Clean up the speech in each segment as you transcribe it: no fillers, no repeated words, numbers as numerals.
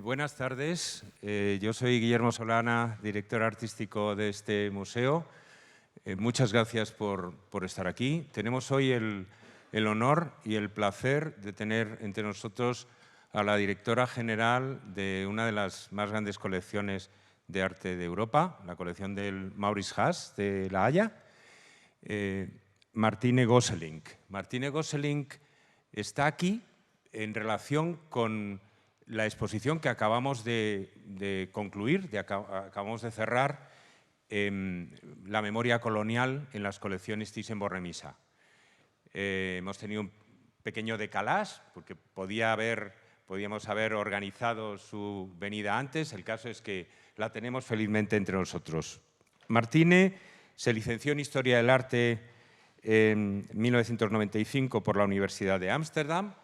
Buenas tardes, yo soy Guillermo Solana, director artístico de este museo. Muchas gracias por estar aquí. Tenemos hoy el honor y el placer de tener entre nosotros a la directora general de una de las más grandes colecciones de arte de Europa, la colección del Maurits Haas de La Haya, Martine Gosselink. Martine Gosselink está aquí en relación con la exposición que acabamos de concluir, acabamos de cerrar, la memoria colonial en las colecciones Thyssen-Bornemisza. Hemos tenido un pequeño decalage porque podíamos haber organizado su venida antes. El caso es que la tenemos felizmente entre nosotros. Martine se licenció en Historia del Arte en 1995 por la Universidad de Ámsterdam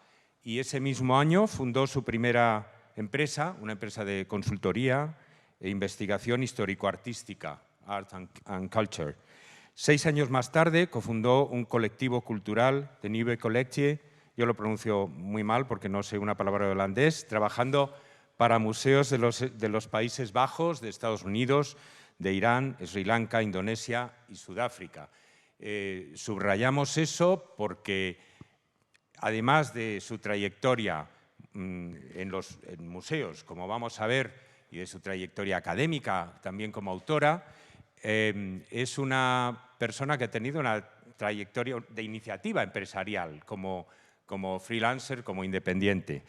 y ese mismo año fundó su primera empresa, una empresa de consultoría e investigación histórico-artística, Art and Culture. 6 años más tarde cofundó un colectivo cultural, de Nieuwe Collectie, yo lo pronuncio muy mal porque no sé una palabra de holandés, trabajando para museos de los Países Bajos, de Estados Unidos, de Irán, Sri Lanka, Indonesia y Sudáfrica. Subrayamos eso porque, además de su trayectoria en museos, como vamos a ver, y de su trayectoria académica, también como autora, es una persona que ha tenido una trayectoria de iniciativa empresarial, como freelancer, como independiente.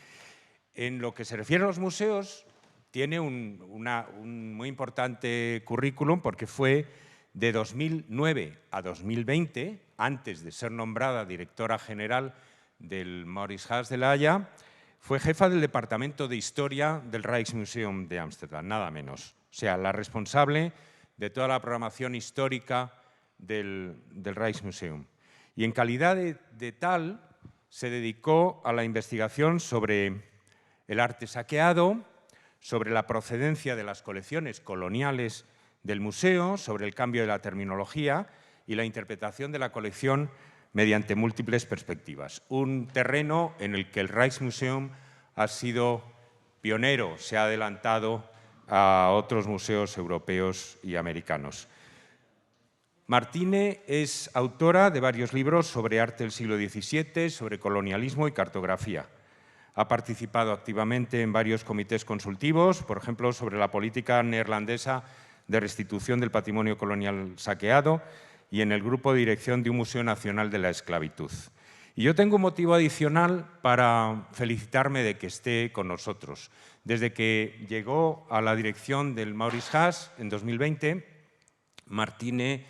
En lo que se refiere a los museos, tiene un muy importante currículum porque fue de 2009 a 2020, antes de ser nombrada directora general del Maurits Haas de La Haya, fue jefa del Departamento de Historia del Rijksmuseum de Ámsterdam, nada menos. O sea, la responsable de toda la programación histórica del Rijksmuseum. Y en calidad de tal, se dedicó a la investigación sobre el arte saqueado, sobre la procedencia de las colecciones coloniales del museo, sobre el cambio de la terminología y la interpretación de la colección mediante múltiples perspectivas. Un terreno en el que el Rijksmuseum ha sido pionero, se ha adelantado a otros museos europeos y americanos. Martine es autora de varios libros sobre arte del siglo XVII, sobre colonialismo y cartografía. Ha participado activamente en varios comités consultivos, por ejemplo, sobre la política neerlandesa de restitución del patrimonio colonial saqueado y en el grupo de dirección de un Museo Nacional de la Esclavitud. Y yo tengo un motivo adicional para felicitarme de que esté con nosotros. Desde que llegó a la dirección del Maurits Haas en 2020, Martine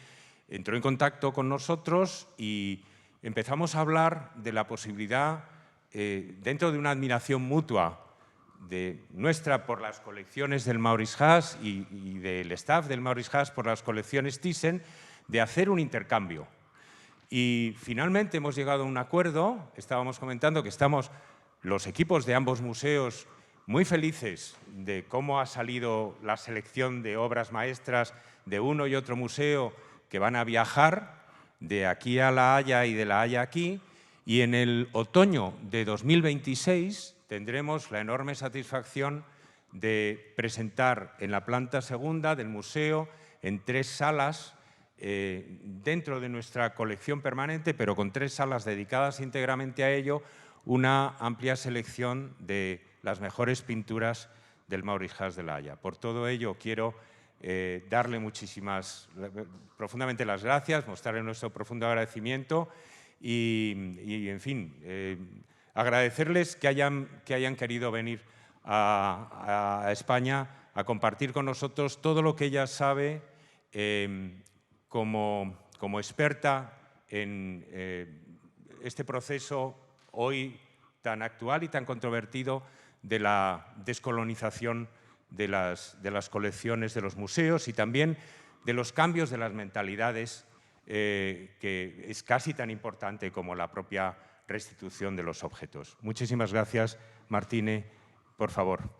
entró en contacto con nosotros y empezamos a hablar de la posibilidad, dentro de una admiración mutua de nuestra por las colecciones del Maurits Haas y del staff del Maurits Haas por las colecciones Thyssen, de hacer un intercambio. Y finalmente hemos llegado a un acuerdo. Estábamos comentando que estamos los equipos de ambos museos muy felices de cómo ha salido la selección de obras maestras de uno y otro museo que van a viajar de aquí a La Haya y de La Haya aquí, y en el otoño de 2026 tendremos la enorme satisfacción de presentar en la planta segunda del museo, en 3 salas, dentro de nuestra colección permanente, pero con 3 salas dedicadas íntegramente a ello, una amplia selección de las mejores pinturas del Maurits Haas de La Haya. Por todo ello, quiero darle profundamente las gracias, mostrarle nuestro profundo agradecimiento y en fin, agradecerles que hayan querido venir a España a compartir con nosotros todo lo que ella sabe como experta en este proceso hoy tan actual y tan controvertido de la descolonización de las colecciones de los museos y también de los cambios de las mentalidades, que es casi tan importante como la propia restitución de los objetos. Muchísimas gracias, Martine, por favor.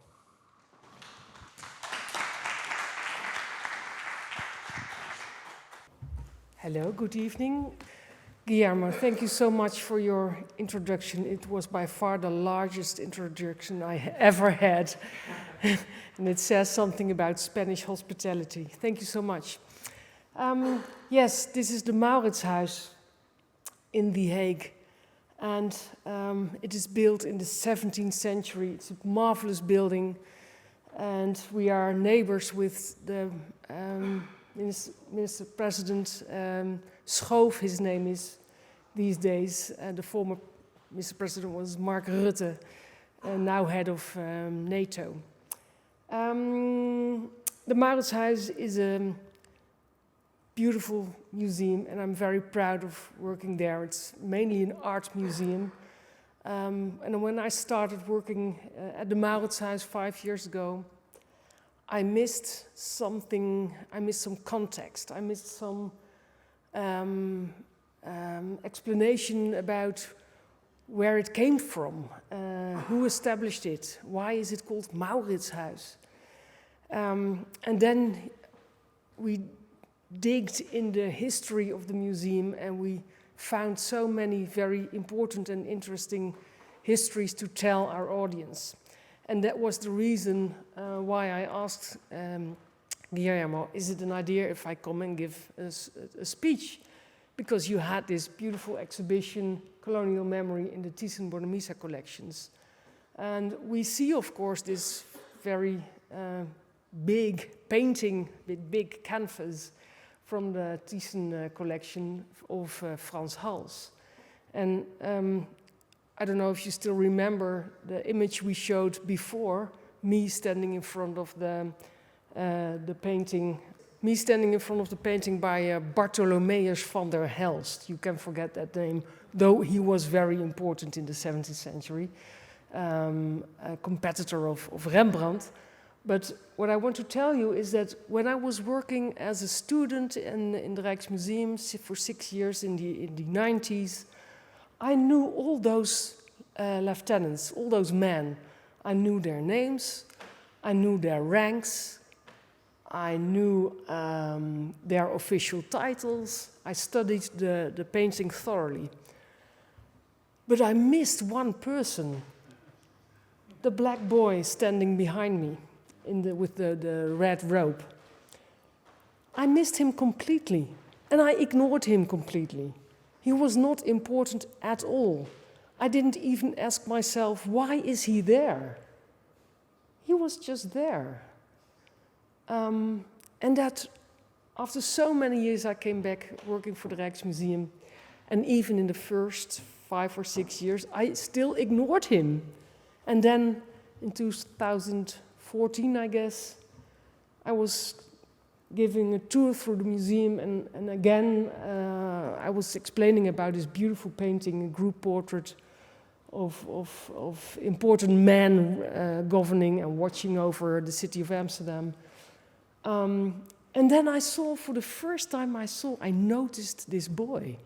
Hello, good evening. Guillermo, thank you so much for your introduction. It was by far the largest introduction I ever had. And it says something about Spanish hospitality. Thank you so much. Yes, this is the Mauritshuis in The Hague. And it is built in the 17th century. It's a marvelous building. And we are neighbors with the Minister President Schoof, his name is these days. The former Mr. President was Mark Rutte, now head of NATO. The Mauritshuis is a beautiful museum, and I'm very proud of working there. It's mainly an art museum. And when I started working at the Mauritshuis 5 years ago, I missed something, I missed some context, I missed some explanation about where it came from, who established it, why is it called Mauritshuis. And then we digged in the history of the museum and we found so many very important and interesting histories to tell our audience. And that was the reason why I asked Guillermo, is it an idea if I come and give a speech? Because you had this beautiful exhibition, Colonial Memory, in the Thyssen-Bornemisza collections. And we see, of course, this very big painting with big canvas from the Thyssen collection of Frans Hals. And I don't know if you still remember the image we showed before, me standing in front of the painting, me standing in front of the painting by Bartholomeus van der Helst. You can forget that name, though he was very important in the 17th century, a competitor of Rembrandt. But what I want to tell you is that when I was working as a student in the Rijksmuseum for 6 years in the 90s, I knew all those lieutenants, all those men. I knew their names, I knew their ranks, I knew their official titles, I studied the painting thoroughly. But I missed one person, the black boy standing behind me with the red robe. I missed him completely, and I ignored him completely. He was not important at all. I didn't even ask myself, why is he there? He was just there. And that, after so many years, I came back working for the Rijksmuseum, and even in the first 5 or 6 years, I still ignored him. And then in 2014, I guess, I was giving a tour through the museum, and again, I was explaining about this beautiful painting, a group portrait of important men governing and watching over the city of Amsterdam. And then I saw, for the first time I noticed this boy.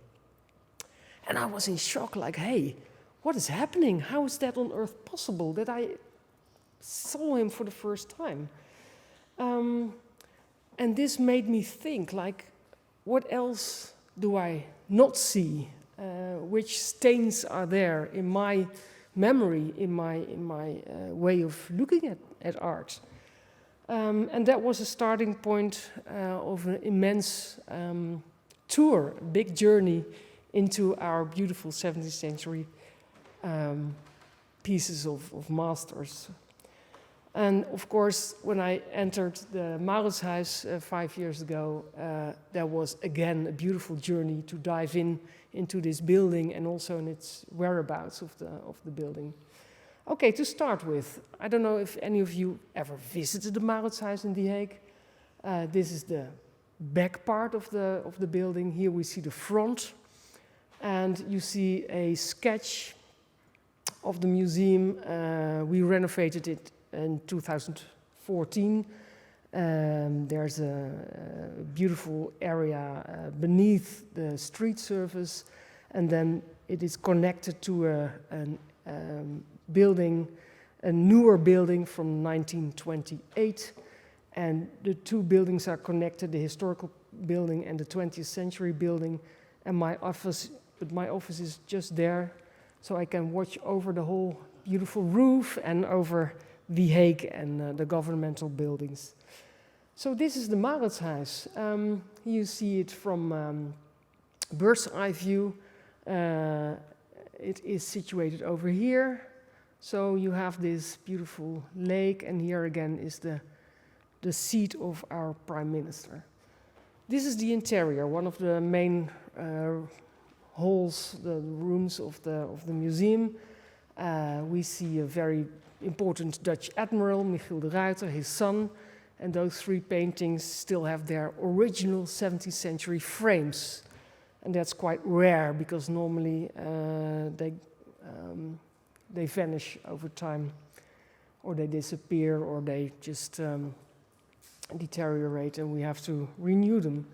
And I was in shock, like, hey, what is happening? How is that on earth possible that I saw him for the first time? And this made me think, like, what else do I not see? Which stains are there in my memory, in my way of looking at art? And that was a starting point of an immense tour, a big journey into our beautiful 17th century pieces of masters. And of course, when I entered the Mauritshuis 5 years ago, there was again a beautiful journey to dive into this building and also in its whereabouts of the building. Okay, to start with, I don't know if any of you ever visited the Mauritshuis in The Hague. This is the back part of the building. Here we see the front, and you see a sketch of the museum. We renovated it in 2014. There's a beautiful area beneath the street surface, and then it is connected to a building, a newer building from 1928, and the two buildings are connected, the historical building and the 20th century building, and my office but my office is just there, so I can watch over the whole beautiful roof and over The Hague and the governmental buildings. So this is the Mauritshuis. You see it from bird's eye view. It is situated over here. So you have this beautiful lake, and here again is the seat of our Prime Minister. This is the interior, one of the main halls, the rooms of the museum. We see a very important Dutch admiral, Michiel de Ruyter, his son, and those three paintings still have their original 17th century frames. And that's quite rare, because normally they vanish over time, or they disappear, or they just deteriorate, and we have to renew them.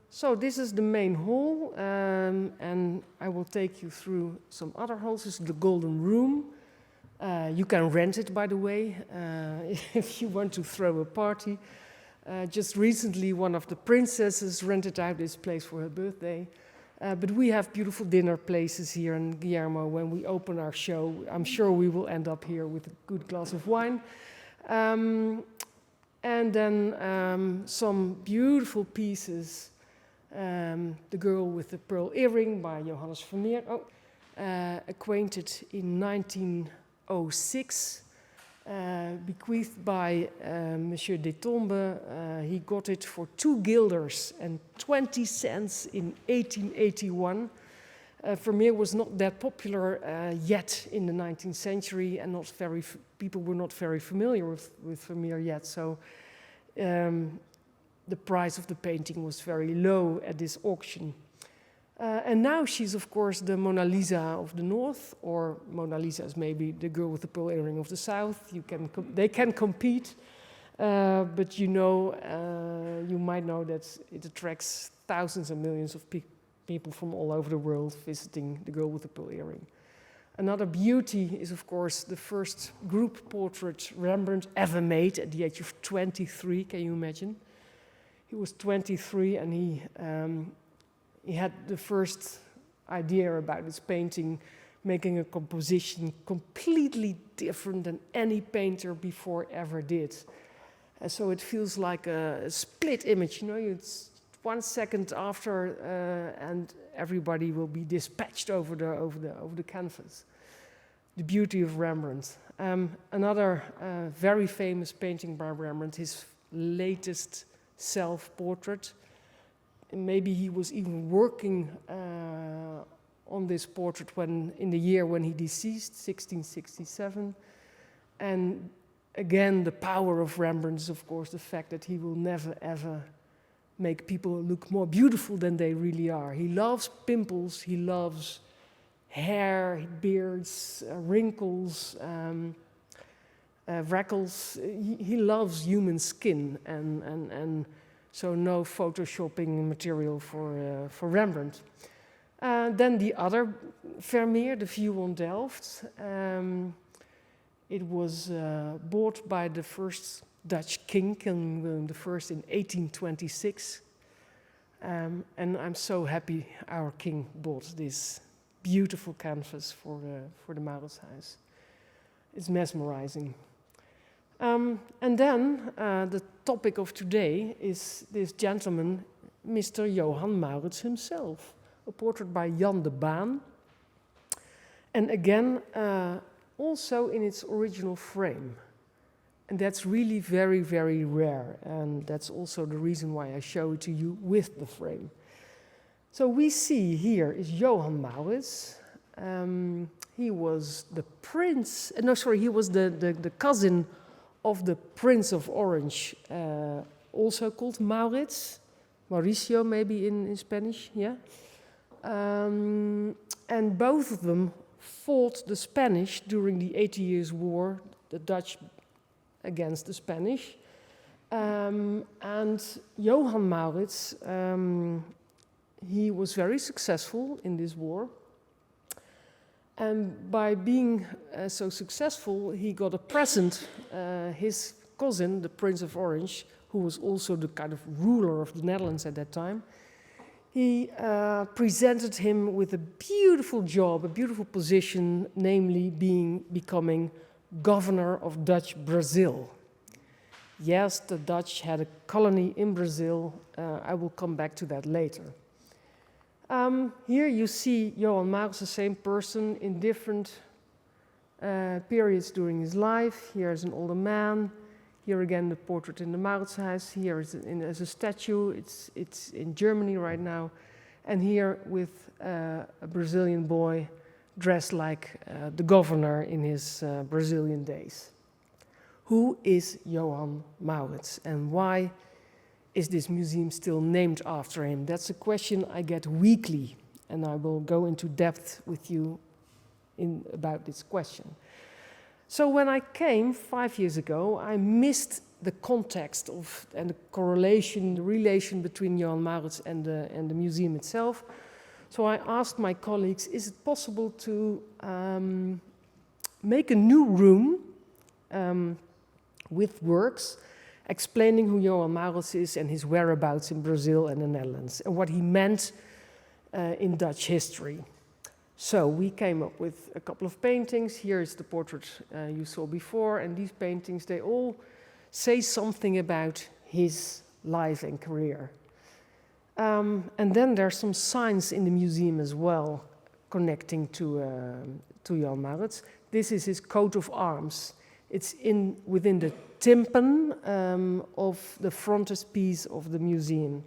So this is the main hall, and I will take you through some other halls. This is the Golden Room. You can rent it, by the way, if you want to throw a party. Just recently, one of the princesses rented out this place for her birthday. But we have beautiful dinner places here in Guillermo. When we open our show, I'm sure we will end up here with a good glass of wine. And then some beautiful pieces. The Girl with the Pearl Earring by Johannes Vermeer. Acquainted in 1906. Bequeathed by Monsieur Detombe. He got it for 2 guilders and 20 cents in 1881. Vermeer was not that popular yet in the 19th century, and people were not very familiar with Vermeer yet, so the price of the painting was very low at this auction. And now she's, of course, the Mona Lisa of the North, or Mona Lisa is maybe the Girl with the Pearl Earring of the South. They can compete, but you might know that it attracts thousands and millions of people from all over the world visiting the Girl with the Pearl Earring. Another beauty is, of course, the first group portrait Rembrandt ever made at the age of 23. Can you imagine? He was 23, and he had the first idea about his painting, making a composition completely different than any painter before ever did. And so it feels like a split image, it's 1 second after, and everybody will be dispatched over the canvas. The beauty of Rembrandt. Another very famous painting by Rembrandt, his latest self-portrait. Maybe he was even working on this portrait in the year when he deceased, 1667. And again, the power of Rembrandt is, of course, the fact that he will never, ever make people look more beautiful than they really are. He loves pimples, he loves hair, beards, wrinkles, wrinkles. He loves human skin, and so no photoshopping material for Rembrandt. Then the other Vermeer, the View on Delft. It was bought by the first Dutch king, King William I, in 1826. And I'm so happy our king bought this beautiful canvas for the Mauritshuis. It's mesmerizing. And then the topic of today is this gentleman, Mr. Johan Maurits himself, a portrait by Jan de Baan. And again, also in its original frame. And that's really very, very rare. And that's also the reason why I show it to you with the frame. So we see here is Johan Maurits. He was the prince, he was the cousin of the Prince of Orange, also called Maurits. Mauricio, maybe in Spanish, yeah? And both of them fought the Spanish during the 80 Years' War, the Dutch against the Spanish. And Johan Maurits, he was very successful in this war. And by being so successful, he got a present. His cousin, the Prince of Orange, who was also the kind of ruler of the Netherlands at that time, he presented him with a beautiful job, a beautiful position, namely becoming governor of Dutch Brazil. Yes, the Dutch had a colony in Brazil. I will come back to that later. Here you see Johan Maurits, the same person, in different periods during his life. Here is an older man. Here again, the portrait in the Mauritshuis. Here is as a statue. It's in Germany right now. And here with a Brazilian boy dressed like the governor in his Brazilian days. Who is Johan Maurits, and why is this museum still named after him? That's a question I get weekly, and I will go into depth with you about this question. So when I came 5 years ago, I missed the context of and the correlation, the relation between Johan Maurits and the museum itself. So I asked my colleagues, is it possible to make a new room with works explaining who Johan Maurits is and his whereabouts in Brazil and the Netherlands, and what he meant in Dutch history. So we came up with a couple of paintings. Here is the portrait you saw before, and these paintings, they all say something about his life and career. And then there's some signs in the museum as well connecting to Johan Maurits. This is his coat of arms. It's within the tympan of the frontispiece of the museum.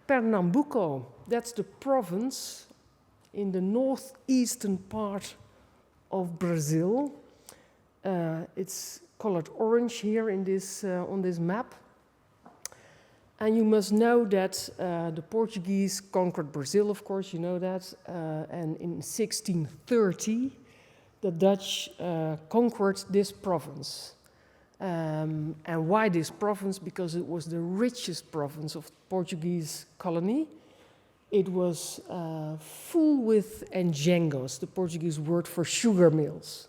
Pernambuco, that's the province in the northeastern part of Brazil. It's colored orange here in this, on this map. And you must know that the Portuguese conquered Brazil, of course, you know that. And in 1630, the Dutch conquered this province. And why this province? Because it was the richest province of the Portuguese colony. It was full with engenhos, the Portuguese word for sugar mills.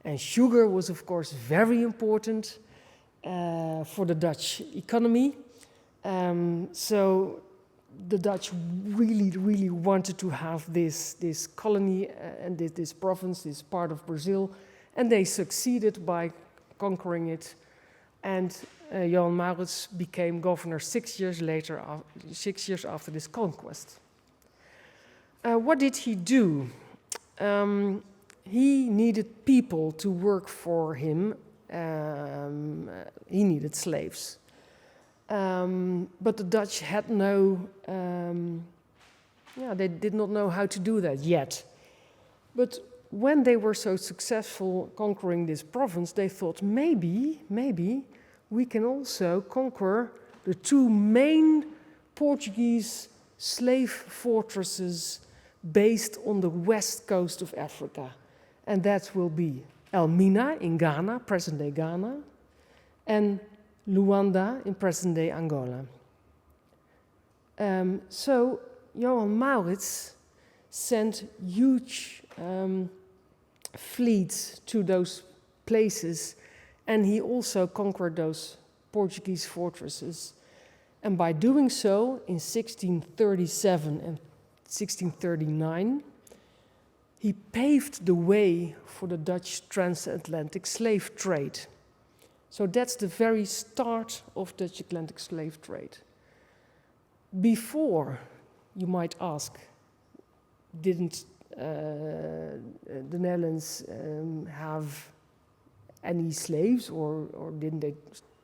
And sugar was, of course, very important for the Dutch economy. So the Dutch really wanted to have this colony and this province, this part of Brazil, and they succeeded by conquering it. And Johan Maurits became governor 6 years later, 6 years after this conquest. What did he do? He needed people to work for him. He needed slaves. But the Dutch had they did not know how to do that yet. But when they were so successful conquering this province, they thought maybe we can also conquer the two main Portuguese slave fortresses based on the west coast of Africa. And that will be Elmina in Ghana, present-day Ghana, and Luanda in present-day Angola. So Johan Maurits sent huge fleets to those places, and he also conquered those Portuguese fortresses. And by doing so, in 1637 and 1639, he paved the way for the Dutch transatlantic slave trade. So that's the very start of Dutch Atlantic slave trade. Before, you might ask, didn't the Netherlands have any slaves, or didn't they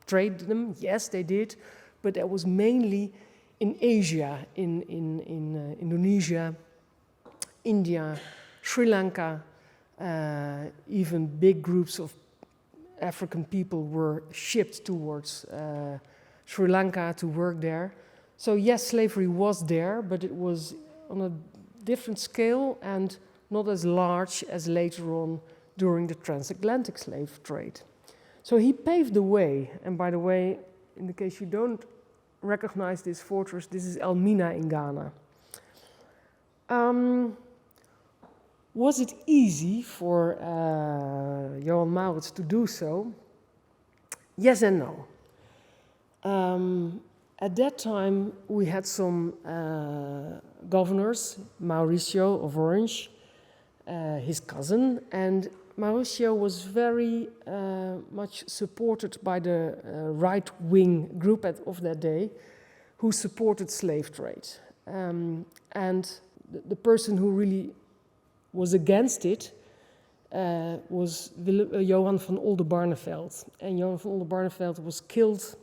trade them? Yes, they did, but that was mainly in Asia, in Indonesia, India, Sri Lanka. Even big groups of African people were shipped towards Sri Lanka to work there. So yes, slavery was there, but it was on a different scale and not as large as later on during the transatlantic slave trade. So he paved the way, and by the way, in the case you don't recognize this fortress, this is Elmina in Ghana. Was it easy for Johan Maurits to do so? Yes and no. At that time, we had some governors, Mauricio of Orange, his cousin, and Mauricio was very much supported by the right-wing group of that day, who supported slave trade. And the person who really was against it was Johan van Oldenbarnevelt. And Johan van Oldenbarnevelt was killed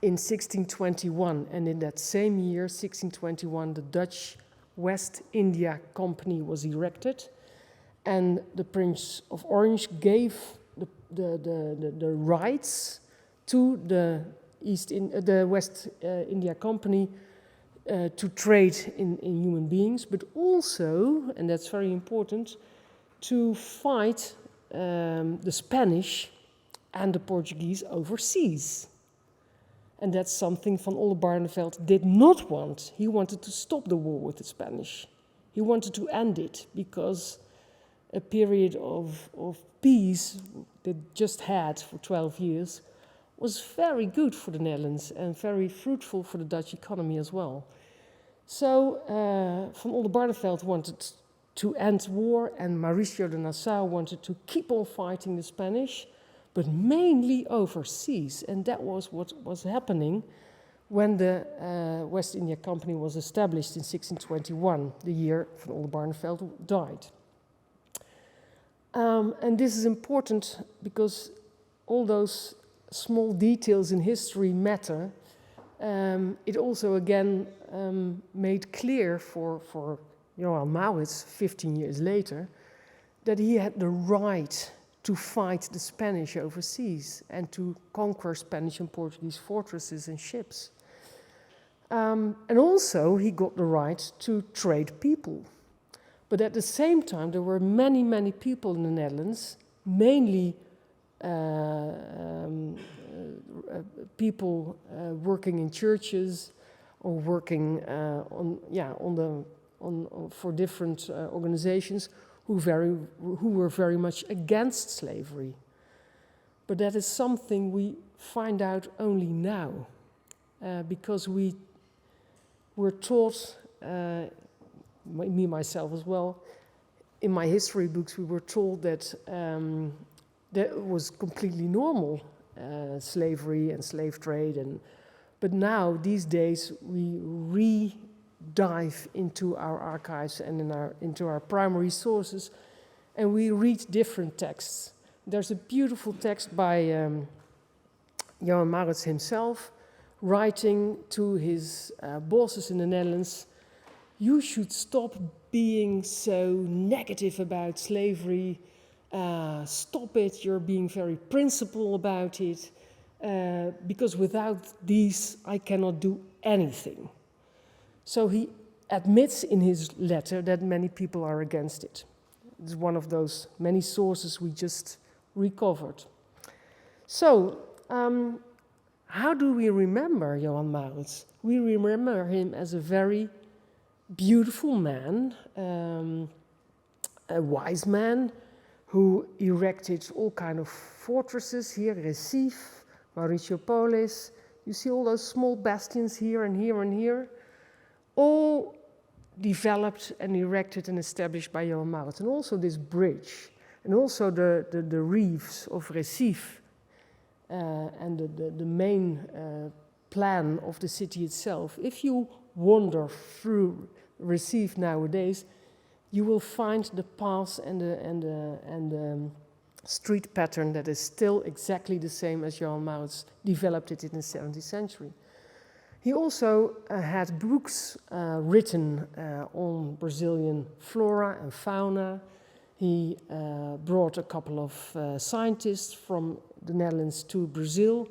in 1621. And in that same year, 1621, the Dutch West India Company was erected. And the Prince of Orange gave the rights to the West India Company to trade in human beings, but also, and that's very important, to fight the Spanish and the Portuguese overseas. And that's something Van Oldenbarnevelt did not want. He wanted to stop the war with the Spanish. He wanted to end it because a period of peace they just had for 12 years was very good for the Netherlands and very fruitful for the Dutch economy as well. So Van Oldenbarnevelt wanted to end war, and Mauricio de Nassau wanted to keep on fighting the Spanish, but mainly overseas. And that was what was happening when the West India Company was established in 1621, the year Van Oldenbarnevelt died. And this is important because all those small details in history matter. It also again made clear for Johan Maurits 15 years later that he had the right to fight the Spanish overseas and to conquer Spanish and Portuguese fortresses and ships. And also he got the right to trade people. But at the same time there were many, many people in the Netherlands, mainly people working in churches or working for different organizations who were very much against slavery. But that is something we find out only now, because we were taught, me myself as well, in my history books we were told that that was completely normal, slavery and slave trade. But now, these days, we re-dive into our archives and into our primary sources, and we read different texts. There's a beautiful text by Johan Maurits himself, writing to his bosses in the Netherlands, "You should stop being so negative about slavery. Stop it, you're being very principled about it, because without these I cannot do anything." So he admits in his letter that many people are against it. It's one of those many sources we just recovered. So, how do we remember Johan Maurits? We remember him as a very beautiful man, a wise man, who erected all kinds of fortresses here, Recife, Mauriciopolis. You see all those small bastions here and here and here, all developed and erected and established by Johan Maurits. And also this bridge, and also the reefs of Recife, and the main plan of the city itself. If you wander through Recife nowadays, you will find the paths and the street pattern that is still exactly the same as Johan Maurits developed it in the 17th century. He also had books written on Brazilian flora and fauna. He brought a couple of scientists from the Netherlands to Brazil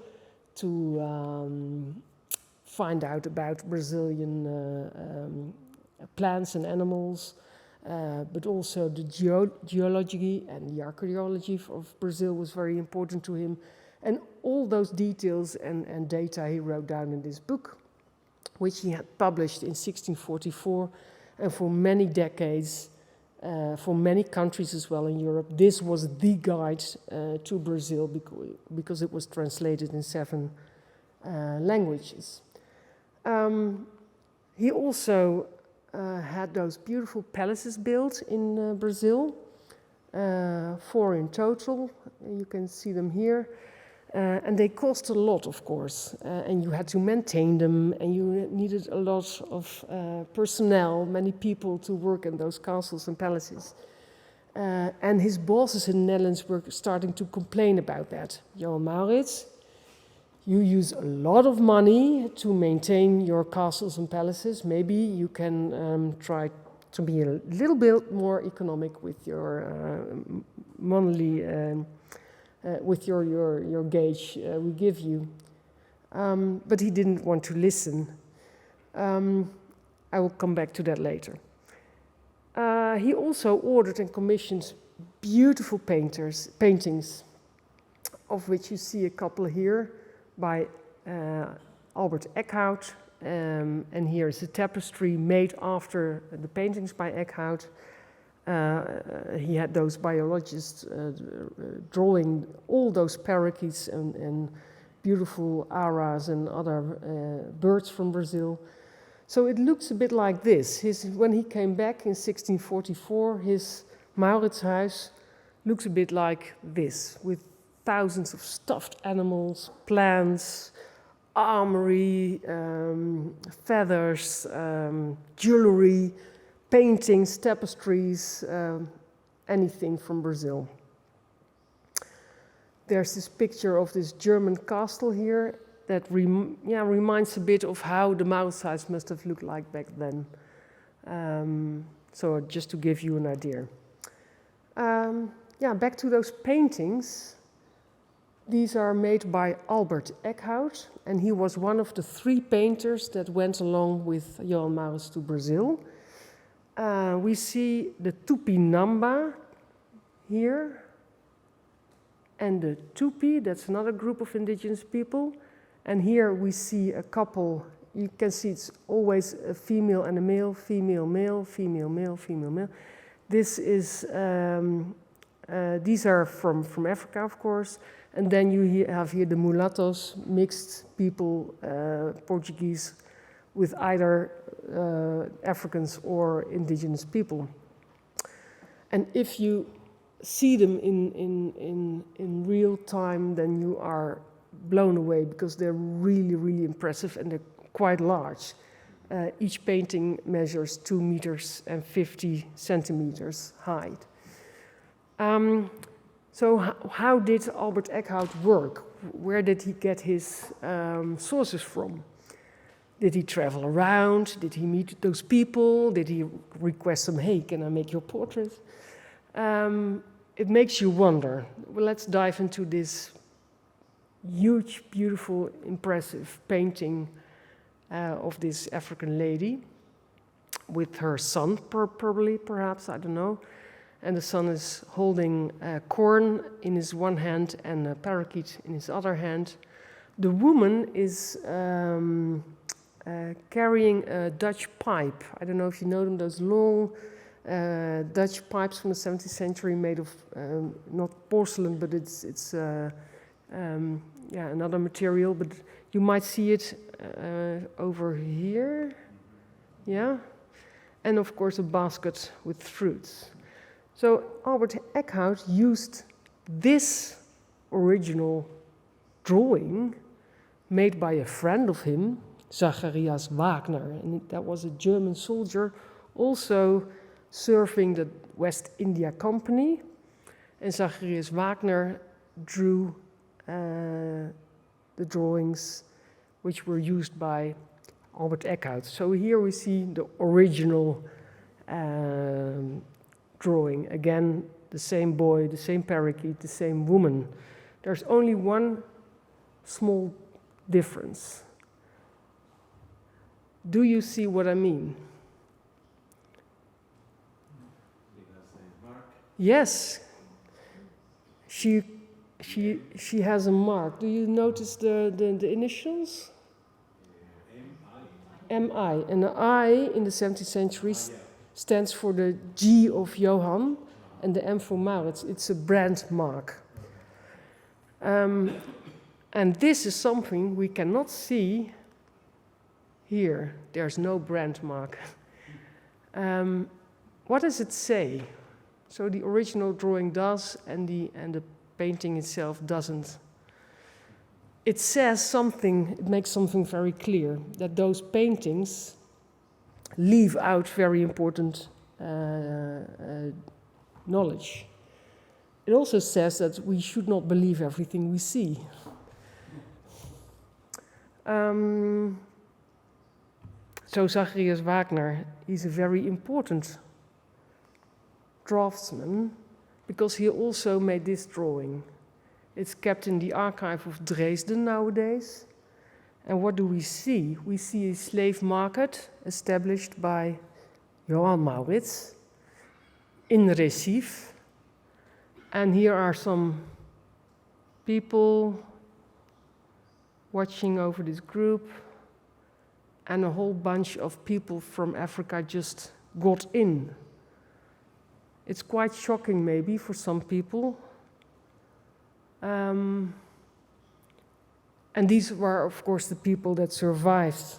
to find out about Brazilian plants and animals. But also the geology and the archaeology of Brazil was very important to him. And all those details and data he wrote down in this book, which he had published in 1644. And for many decades, for many countries as well in Europe, this was the guide to Brazil because it was translated in 7 languages. He also had those beautiful palaces built in Brazil, 4 in total. You can see them here. And they cost a lot, of course, and you had to maintain them, and you needed a lot of personnel, many people to work in those castles and palaces. And his bosses in the Netherlands were starting to complain about that. Johan Maurits, you use a lot of money to maintain your castles and palaces. Maybe you can try to be a little bit more economic with your monthly, with your gauge we give you. But he didn't want to listen. I will come back to that later. He also ordered and commissioned beautiful paintings, of which you see a couple here by Albert Eckhout. And here is a tapestry made after the paintings by Eckhout. He had those biologists drawing all those parakeets and beautiful aras and other birds from Brazil. So it looks a bit like this. When he came back in 1644, his Mauritshuis looks a bit like this, with thousands of stuffed animals, plants, armory, feathers, jewelry, paintings, tapestries, anything from Brazil. There's this picture of this German castle here that reminds a bit of how the Mauritshuis must have looked like back then. So just to give you an idea. Back to those paintings. These are made by Albert Eckhout, and he was one of the 3 painters that went along with Johan Maurits to Brazil. We see the Tupinamba here, and the Tupi, that's another group of indigenous people. And here we see a couple, you can see it's always a female and a male, female, male, female, male, female, male. This is, these are from Africa, of course. And then you have here the mulattoes, mixed people, Portuguese, with either Africans or indigenous people. And if you see them in real time, then you are blown away, because they're really, really impressive, and they're quite large. Each painting measures 2 meters and 50 centimeters height. So how did Albert Eckhout work? Where did he get his sources from? Did he travel around? Did he meet those people? Did he request them, hey, can I make your portrait? It makes you wonder. Well, let's dive into this huge, beautiful, impressive painting of this African lady with her son, probably, perhaps, I don't know. And the son is holding corn in his one hand and a parakeet in his other hand. The woman is carrying a Dutch pipe. I don't know if you know them, those long Dutch pipes from the 17th century made of not porcelain, but it's another material. But you might see it over here, yeah. And of course a basket with fruits. So Albert Eckhout used this original drawing made by a friend of him, Zacharias Wagner, and that was a German soldier also serving the West India Company. And Zacharias Wagner drew the drawings which were used by Albert Eckhout. So here we see the original drawing. Again, the same boy, the same parakeet, the same woman. There's only one small difference. Do you see what I mean? Yes. She has a mark. Do you notice the initials? M.I. And the I in the 17th century stands for the G of Johan and the M for Maurits. It's a brand mark. And this is something we cannot see Here, there's no brand mark. What does it say? So the original drawing does, and the painting itself doesn't. It says something, it makes something very clear, that those paintings leave out very important knowledge. It also says that we should not believe everything we see. So Zacharias Wagner, he's a very important draftsman because he also made this drawing. It's kept in the archive of Dresden nowadays. And what do we see? We see a slave market established by Johan Maurits in Recife. And here are some people watching over this group, and a whole bunch of people from Africa just got in. It's quite shocking maybe for some people. And these were, of course, the people that survived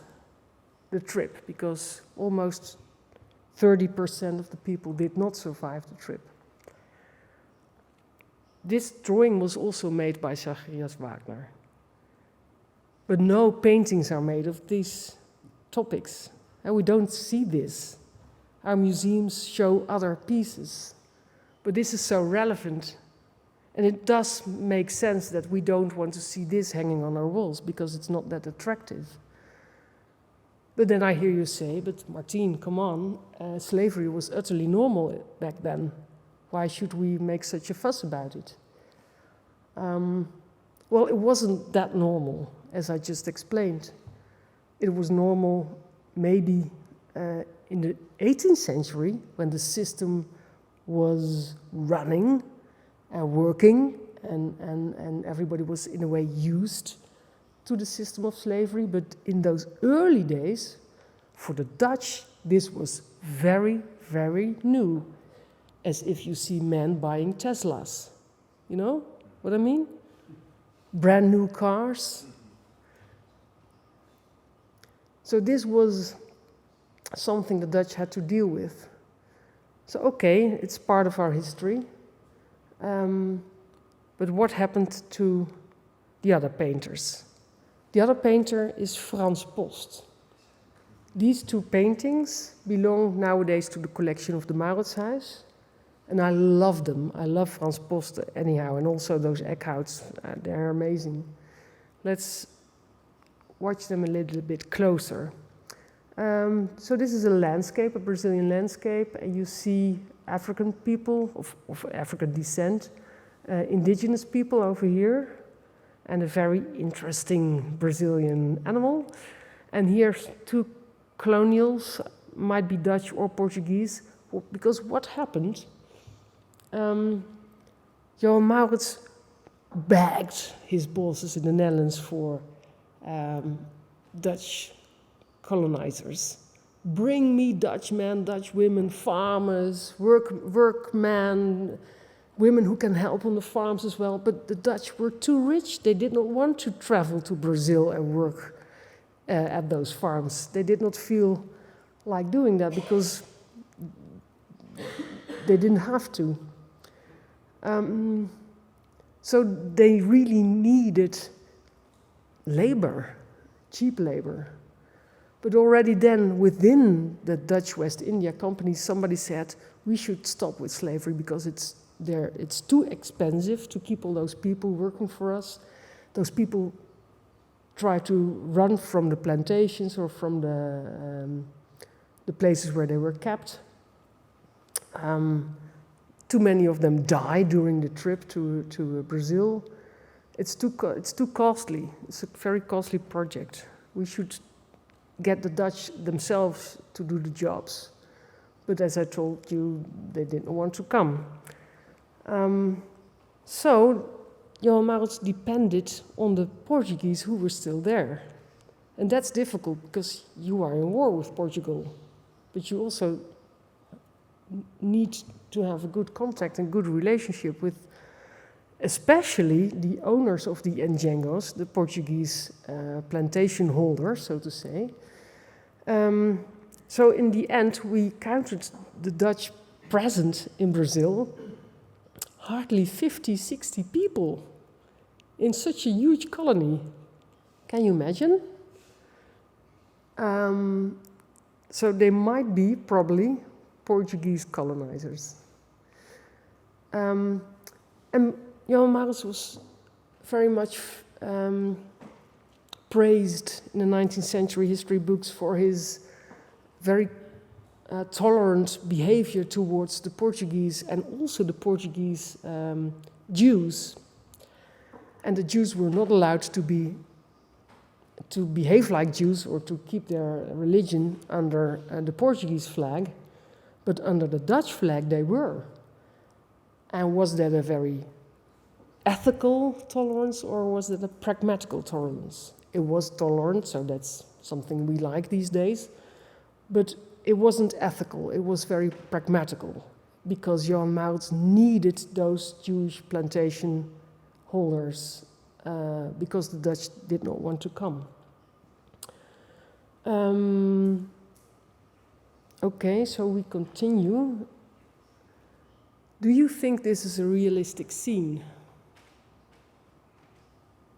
the trip, because almost 30% of the people did not survive the trip. This drawing was also made by Zacharias Wagner. But no paintings are made of these topics, and we don't see this. Our museums show other pieces, but this is so relevant, and it does make sense that we don't want to see this hanging on our walls because it's not that attractive. But then I hear you say, but Martine, come on, slavery was utterly normal back then. Why should we make such a fuss about it? Well, it wasn't that normal, as I just explained. It was normal maybe in the 18th century when the system was running and working and everybody was in a way used to the system of slavery. But in those early days, for the Dutch, this was very, very new. As if you see men buying Teslas. You know what I mean? Brand new cars. So this was something the Dutch had to deal with. So okay, it's part of our history. But what happened to the other painters? The other painter is Frans Post. These two paintings belong nowadays to the collection of the Mauritshuis. And I love them. I love Frans Post anyhow, and also those Eckhouts. They're amazing. Let's watch them a little bit closer. So this is a landscape, a Brazilian landscape, and you see African people of African descent, indigenous people over here, and a very interesting Brazilian animal. And here's two colonials, might be Dutch or Portuguese, because what happened? Johan Maurits begged his bosses in the Netherlands for Dutch colonizers. Bring me Dutch men, Dutch women, farmers, workmen, women who can help on the farms as well. But the Dutch were too rich. They did not want to travel to Brazil and work at those farms. They did not feel like doing that because they didn't have to. So they really needed labor, cheap labor. But already then, within the Dutch West India Company, somebody said, we should stop with slavery because it's too expensive to keep all those people working for us. Those people try to run from the plantations or from the places where they were kept. Too many of them die during the trip to Brazil. It's too costly. It's a very costly project. We should get the Dutch themselves to do the jobs. But as I told you, they didn't want to come. So Johan Maurits depended on the Portuguese who were still there. And that's difficult because you are in war with Portugal. But you also need to have a good contact and good relationship with especially the owners of the engenhos, the Portuguese plantation holders, so to say. So in the end, we counted the Dutch present in Brazil, hardly 50, 60 people in such a huge colony. Can you imagine? So they might be probably Portuguese colonizers. And Johan Maurits was very much praised in the 19th century history books for his very tolerant behavior towards the Portuguese and also the Portuguese Jews. And the Jews were not allowed to behave like Jews or to keep their religion under the Portuguese flag, but under the Dutch flag they were. And was that a very ethical tolerance or was it a pragmatical tolerance? It was tolerant, so that's something we like these days, but it wasn't ethical, it was very pragmatical, because Johan Maurits needed those Jewish plantation holders because the Dutch did not want to come. Okay, so we continue. Do you think this is a realistic scene?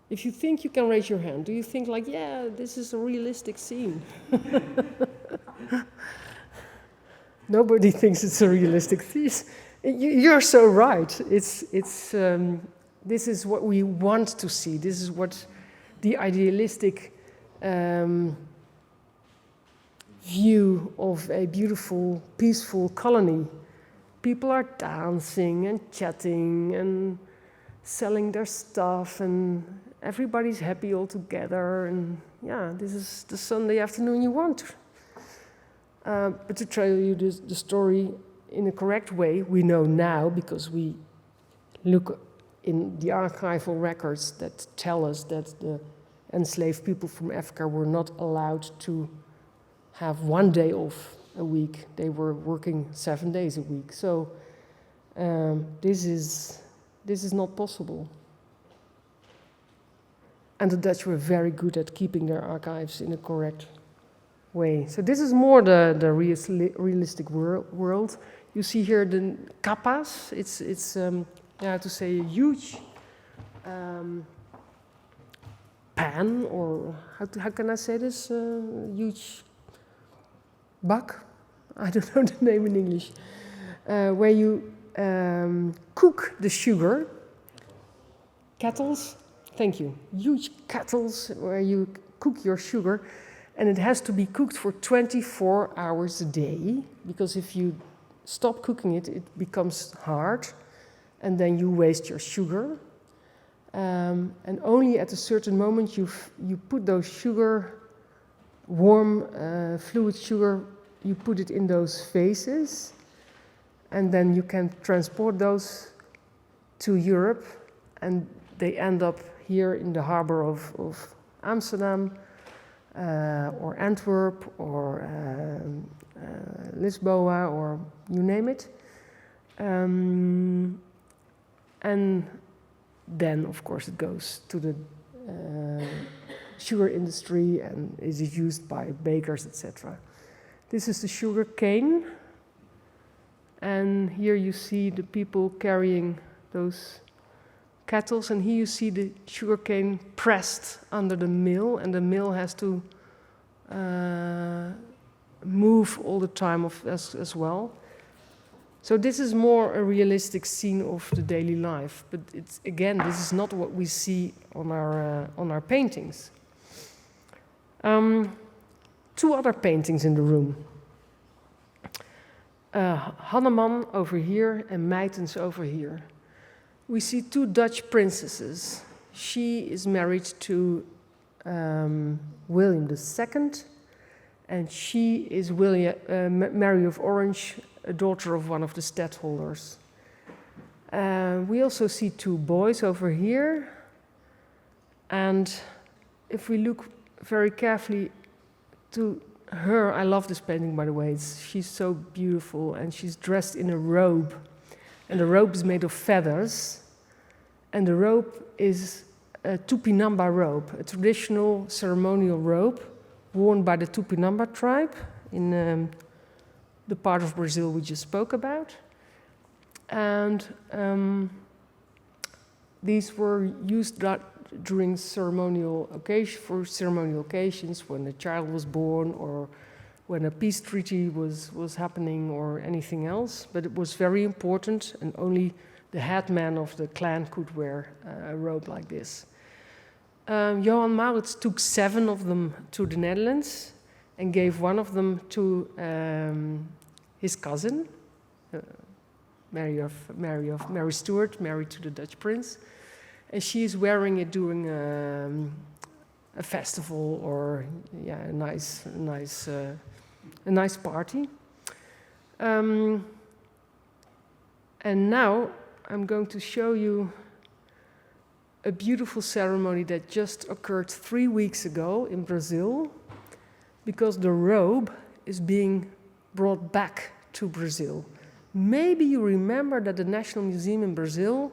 If you think, you can raise your hand. Do you think like, yeah, this is a realistic scene? Nobody thinks it's a realistic scene. You're so right. This is what we want to see. This is what the idealistic view of a beautiful, peaceful colony. People are dancing and chatting and selling their stuff, and everybody's happy all together. And yeah, this is the Sunday afternoon you want. But to tell you the story in a correct way, we know now, because we look in the archival records that tell us that the enslaved people from Africa were not allowed to have 1 day off a week. They were working 7 days a week. So this is not possible. And the Dutch were very good at keeping their archives in a correct way. So this is more the realistic world. You see here the kappas. It's how to say, a huge pan, or how can I say this? Huge bak. I don't know the name in English. Where you cook the sugar. Kettles. Thank you. Huge kettles where you cook your sugar, and it has to be cooked for 24 hours a day, because if you stop cooking it, it becomes hard, and then you waste your sugar. And only at a certain moment you put those sugar, warm fluid sugar, you put it in those vases, and then you can transport those to Europe, and they end up here in the harbor of Amsterdam, or Antwerp, or Lisboa, or you name it. And then, of course, it goes to the sugar industry and is used by bakers, etc. This is the sugar cane. And here you see the people carrying those kettles, and here you see the sugarcane pressed under the mill, and the mill has to move all the time as well. So this is more a realistic scene of the daily life, but it's, again, this is not what we see on our paintings. 2 other paintings in the room. Hanneman over here and Meitens over here. We see 2 Dutch princesses. She is married to William II, and she is Mary of Orange, a daughter of one of the stadtholders. We also see 2 boys over here, and if we look very carefully to her, I love this painting, by the way. She's so beautiful, and she's dressed in a robe, and the robe is made of feathers. And the robe is a Tupinamba robe, a traditional ceremonial robe worn by the Tupinamba tribe in the part of Brazil we just spoke about. And these were used during ceremonial occasions, when a child was born or when a peace treaty was happening or anything else. But it was very important, and only the headman of the clan could wear a robe like this. Johan Maurits took 7 of them to the Netherlands and gave one of them to his cousin, Mary Stuart, married to the Dutch prince. And she is wearing it during a festival or a nice party. And now I'm going to show you a beautiful ceremony that just occurred 3 weeks ago in Brazil, because the robe is being brought back to Brazil. Maybe you remember that the National Museum in Brazil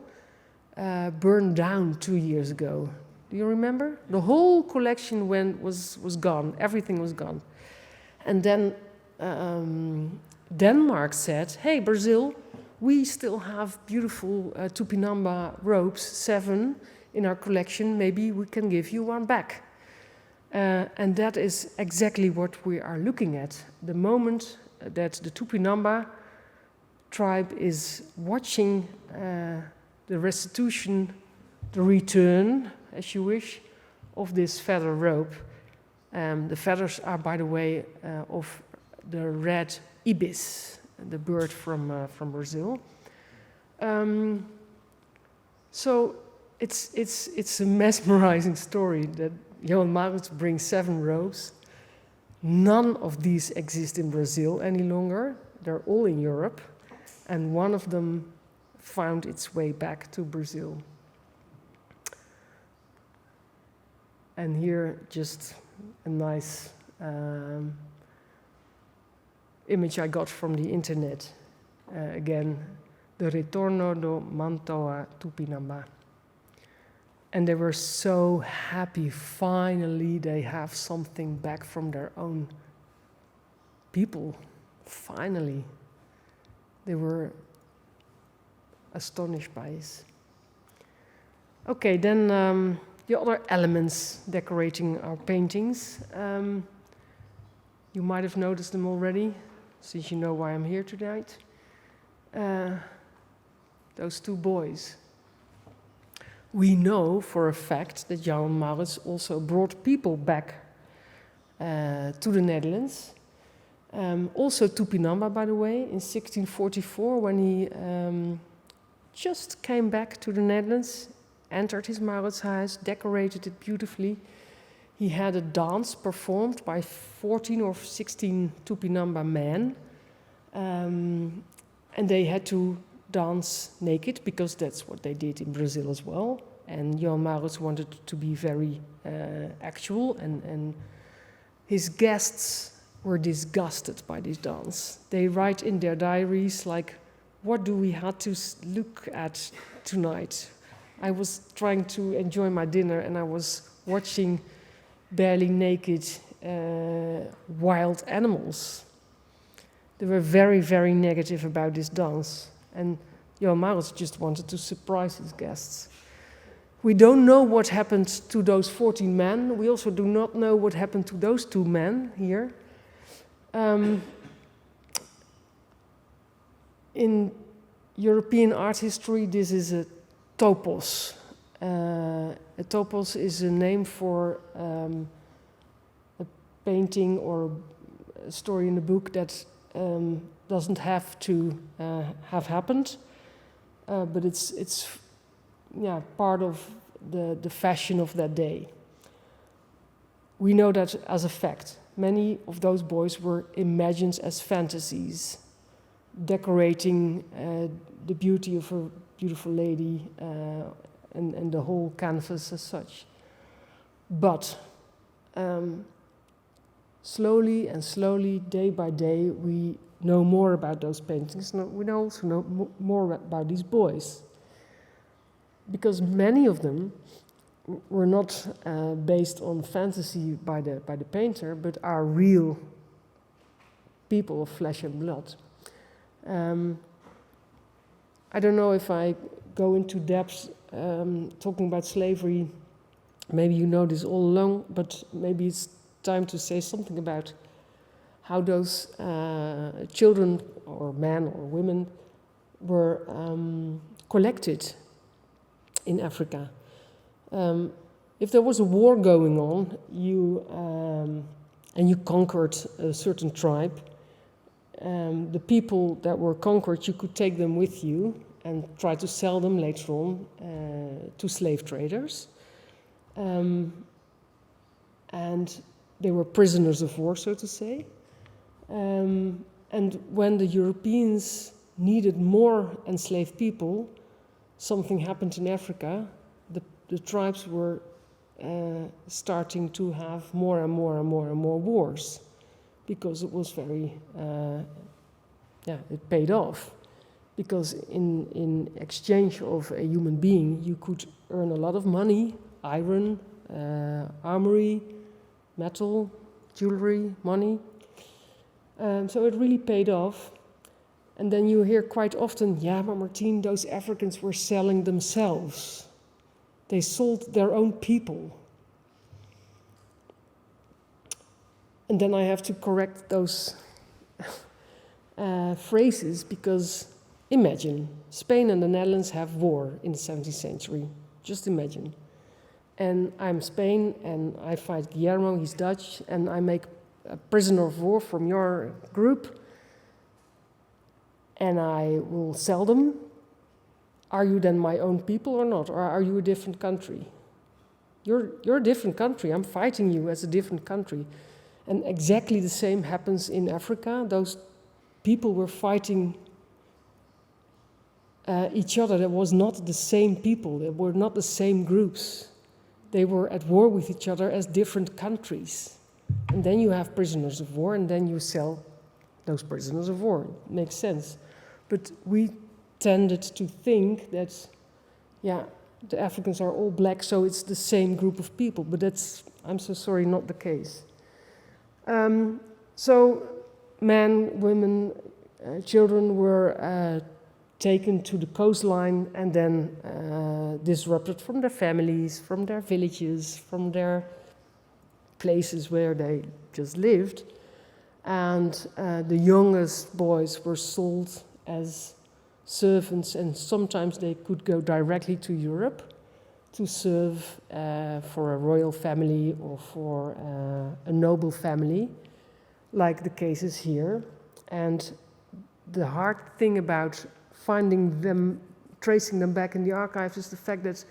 burned down 2 years ago. Do you remember? The whole collection was gone. Everything was gone. And then Denmark said, hey, Brazil, we still have beautiful Tupinamba robes, 7 in our collection. Maybe we can give you one back. And that is exactly what we are looking at. The moment that the Tupinamba tribe is watching the restitution, the return, as you wish, of this feather robe. The feathers are, by the way, of the red ibis, the bird from Brazil. So it's a mesmerizing story that Johan Maurits brings 7 robes. None of these exist in Brazil any longer. They're all in Europe. And one of them found its way back to Brazil. And here, just a nice image I got from the internet. Again, the Retorno do Mantoa Tupinamba. And they were so happy. Finally, they have something back from their own people. Finally. They were astonished by this. Okay, then the other elements decorating our paintings. You might have noticed them already, since you know why I'm here tonight. Those 2 boys. We know for a fact that Johan Maurits also brought people back to the Netherlands. Also Tupinamba, by the way, in 1644, when he just came back to the Netherlands, entered his Mauritshuis, decorated it beautifully. He had a dance performed by 14 or 16 Tupinamba men, and they had to dance naked, because that's what they did in Brazil as well. And Johan Maurits wanted to be very actual, and his guests were disgusted by this dance. They write in their diaries, like, what do we have to look at tonight? I was trying to enjoy my dinner, and I was watching barely naked wild animals. They were very, very negative about this dance. And Johan Maurits just wanted to surprise his guests. We don't know what happened to those 14 men. We also do not know what happened to those 2 men here. In European art history, this is a topos. A topos is a name for a painting or a story in a book that doesn't have to have happened, but it's part of the fashion of that day. We know that as a fact. Many of those boys were imagined as fantasies, decorating the beauty of a beautiful lady and the whole canvas as such. But slowly and slowly, day by day, we know more about those paintings. We also know more about these boys. Because many of them were not based on fantasy by the painter, but are real people of flesh and blood. I don't know if I go into depth talking about slavery. Maybe you know this all along, but maybe it's time to say something about how those children, or men or women, were collected in Africa. If there was a war going on, and you conquered a certain tribe, the people that were conquered, you could take them with you and try to sell them later on to slave traders. And they were prisoners of war, so to say. And when the Europeans needed more enslaved people, something happened in Africa. The tribes were starting to have more and more and more and more wars, because it was very, it paid off. Because in exchange of a human being, you could earn a lot of money, iron, armory, metal, jewelry, money. So it really paid off. And then you hear quite often, yeah, but Martien, those Africans were selling themselves. They sold their own people. And then I have to correct those phrases, because imagine, Spain and the Netherlands have war in the 17th century. Just imagine. And I'm Spain, and I fight Guillermo, he's Dutch, and I make a prisoner of war from your group, and I will sell them. Are you then my own people or not? Or are you a different country? You're a different country. I'm fighting you as a different country. And exactly the same happens in Africa. Those people were fighting each other. That was not the same people. They were not the same groups. They were at war with each other as different countries. And then you have prisoners of war, and then you sell those prisoners of war. It makes sense. But we tended to think that, yeah, the Africans are all black, so it's the same group of people. But that's, I'm so sorry, not the case. So men, women, children were taken to the coastline and then disrupted from their families, from their villages, from their places where they just lived. And the youngest boys were sold as servants, and sometimes they could go directly to Europe to serve for a royal family or for a noble family, like the cases here. And the hard thing about finding them, tracing them back in the archives, is the fact that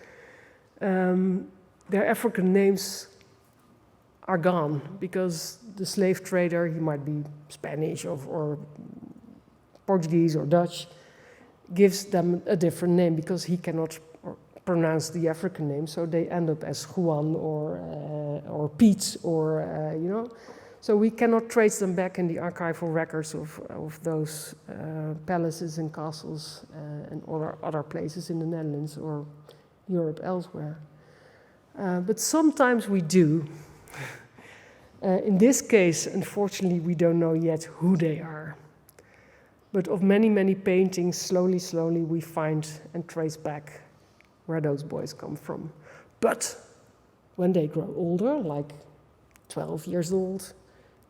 their African names are gone, because the slave trader, he might be Spanish or Portuguese or Dutch, gives them a different name because he cannot pronounce the African name, so they end up as Juan or Piet or, you know. So we cannot trace them back in the archival records of those palaces and castles and other places in the Netherlands or Europe elsewhere. But sometimes we do. In this case, unfortunately, we don't know yet who they are. But of many, many paintings, slowly, slowly, we find and trace back where those boys come from. But when they grow older, like 12 years old,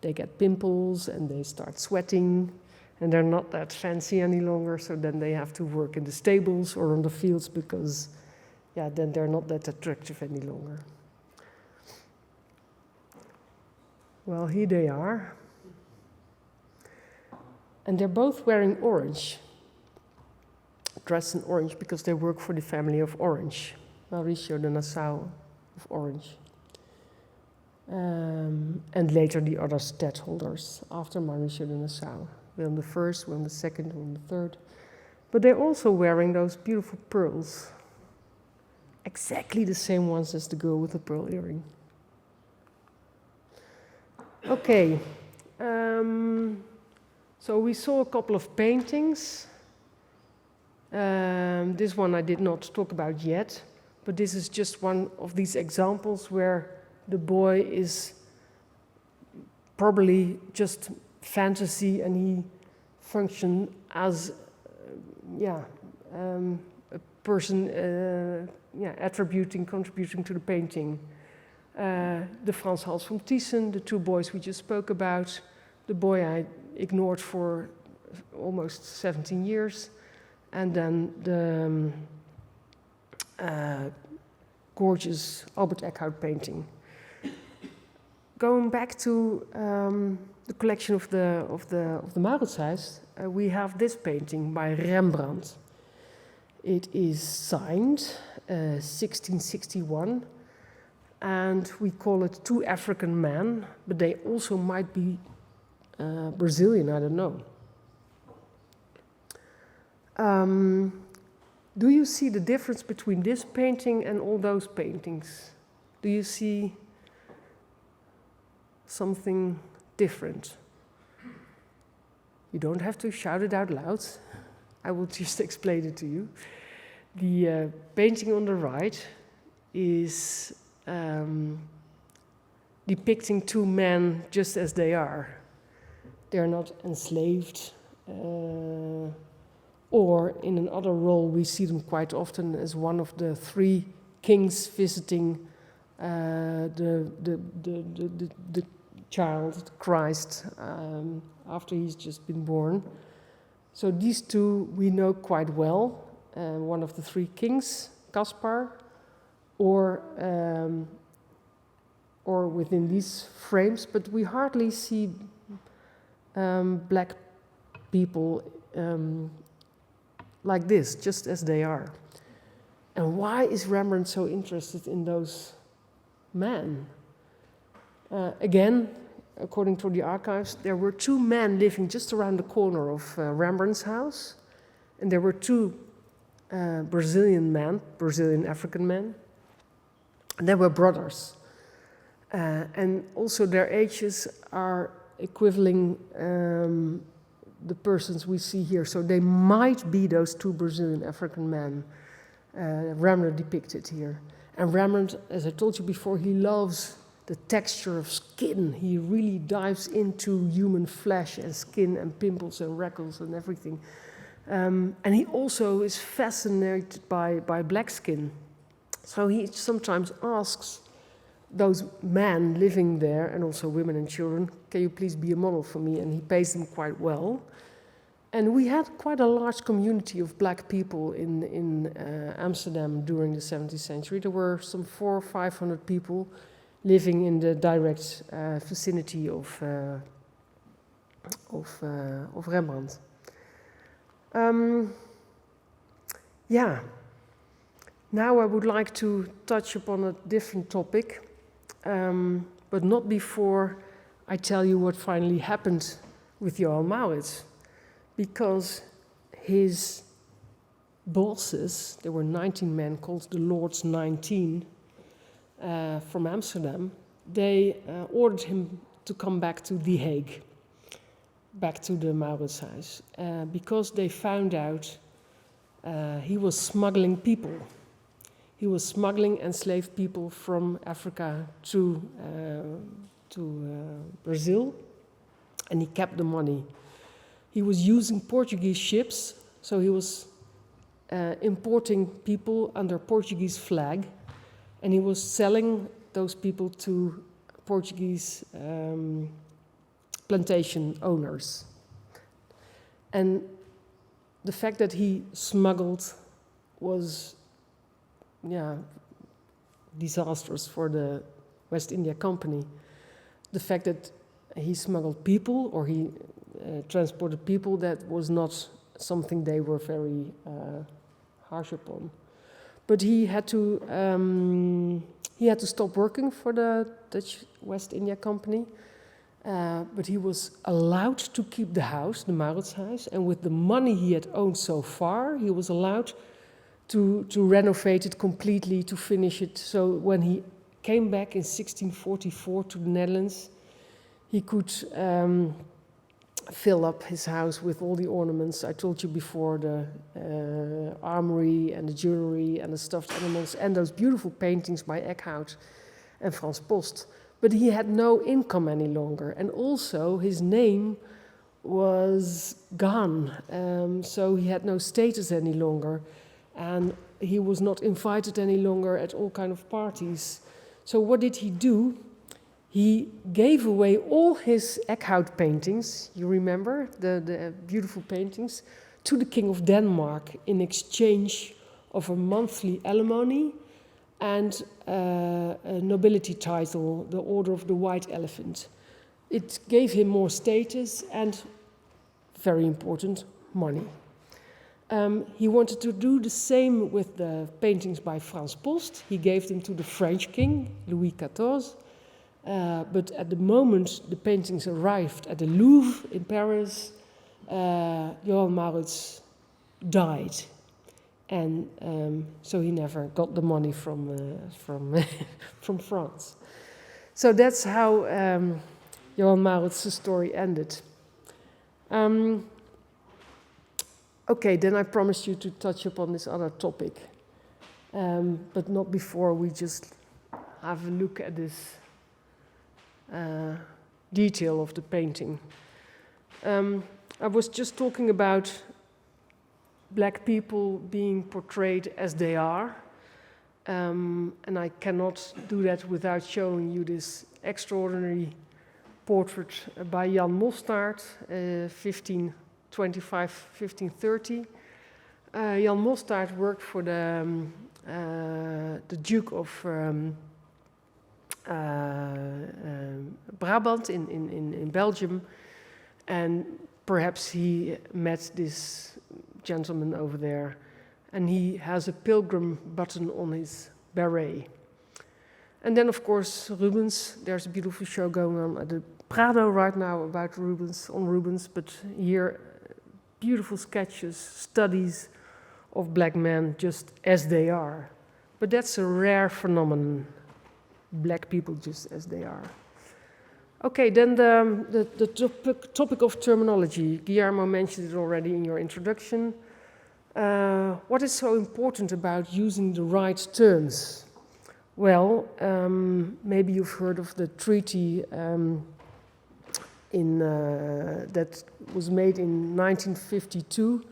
they get pimples and they start sweating, and they're not that fancy any longer, so then they have to work in the stables or on the fields because, yeah, then they're not that attractive any longer. Well, here they are. And they're both wearing orange, dressed in orange, because they work for the family of Orange, Mauricio de Nassau of Orange. And later the other stadtholders after Mauricio de Nassau, Willem I, Willem II, Willem III. But they're also wearing those beautiful pearls, exactly the same ones as the girl with the pearl earring. Okay. So we saw a couple of paintings. This one I did not talk about yet, but this is just one of these examples where the boy is probably just fantasy and he functions as a person contributing to the painting. The Frans Hals von Thyssen, the two boys we just spoke about, the boy I ignored for almost 17 years, and then the gorgeous Albert Eckhout painting. Going back to the collection of the Mauritshuis, we have this painting by Rembrandt. It is signed 1661, and we call it Two African Men, but they also might be Brazilian, I don't know. Do you see the difference between this painting and all those paintings? Do you see something different? You don't have to shout it out loud. I will just explain it to you. The painting on the right is depicting two men just as they are. They are not enslaved, or in another role we see them quite often as one of the three kings visiting the child, Christ, after he's just been born. So these two we know quite well. One of the three kings, Caspar, or within these frames, but we hardly see black people like this, just as they are. And why is Rembrandt so interested in those men? Again, according to the archives, there were two men living just around the corner of Rembrandt's house, and there were two Brazilian African men, and they were brothers. And also their ages are equivalent the persons we see here. So they might be those two Brazilian African men Rembrandt depicted here. And Rembrandt, as I told you before, he loves the texture of skin. He really dives into human flesh and skin and pimples and wrinkles and everything. And he also is fascinated by black skin. So he sometimes asks those men living there, and also women and children, can you please be a model for me? And he pays them quite well. And we had quite a large community of black people in Amsterdam during the 17th century. There were some 400 or 500 people living in the direct vicinity of Rembrandt. Now I would like to touch upon a different topic, but not before I tell you what finally happened with Johan Maurits, because his bosses, there were 19 men called the Lords 19 from Amsterdam, they ordered him to come back to The Hague, back to the Mauritshuis, because they found out he was smuggling people. He was smuggling enslaved people from Africa to Brazil, and he kept the money. He was using Portuguese ships, so he was importing people under Portuguese flag, and he was selling those people to Portuguese plantation owners. And the fact that he smuggled was disastrous for the West India Company. The fact that he smuggled people, or he transported people, that was not something they were very harsh upon. But he had to stop working for the Dutch West India Company. But he was allowed to keep the house, the Mauritshuis, and with the money he had owned so far, he was allowed to renovate it completely, to finish it. So when he came back in 1644 to the Netherlands, he could fill up his house with all the ornaments. I told you before, the armory and the jewelry and the stuffed animals and those beautiful paintings by Eckhout and Frans Post. But he had no income any longer, and also his name was gone, so he had no status any longer, and he was not invited any longer at all kind of parties. So what did he do? He gave away all his Eckhout paintings, you remember, the beautiful paintings, to the King of Denmark in exchange of a monthly alimony and a nobility title, the Order of the White Elephant. It gave him more status and, very important, money. He wanted to do the same with the paintings by Frans Post. He gave them to the French king, Louis XIV. But at the moment the paintings arrived at the Louvre in Paris, Johan Maurits died. And so he never got the money from France. So that's how Johan Maurits' story ended. Okay, then I promised you to touch upon this other topic, but not before we just have a look at this detail of the painting. I was just talking about black people being portrayed as they are, and I cannot do that without showing you this extraordinary portrait by Jan Mostert, 1525, 1530. Jan Mostert worked for the Duke of Brabant in Belgium, and perhaps he met this gentleman over there, and he has a pilgrim button on his beret. And then, of course, Rubens. There's a beautiful show going on at the Prado right now about Rubens, but here beautiful sketches, studies of black men just as they are. But that's a rare phenomenon, black people just as they are. Okay, then the topic of terminology. Guillermo mentioned it already in your introduction. What is so important about using the right terms? Well, maybe you've heard of the treaty that was made in 1952,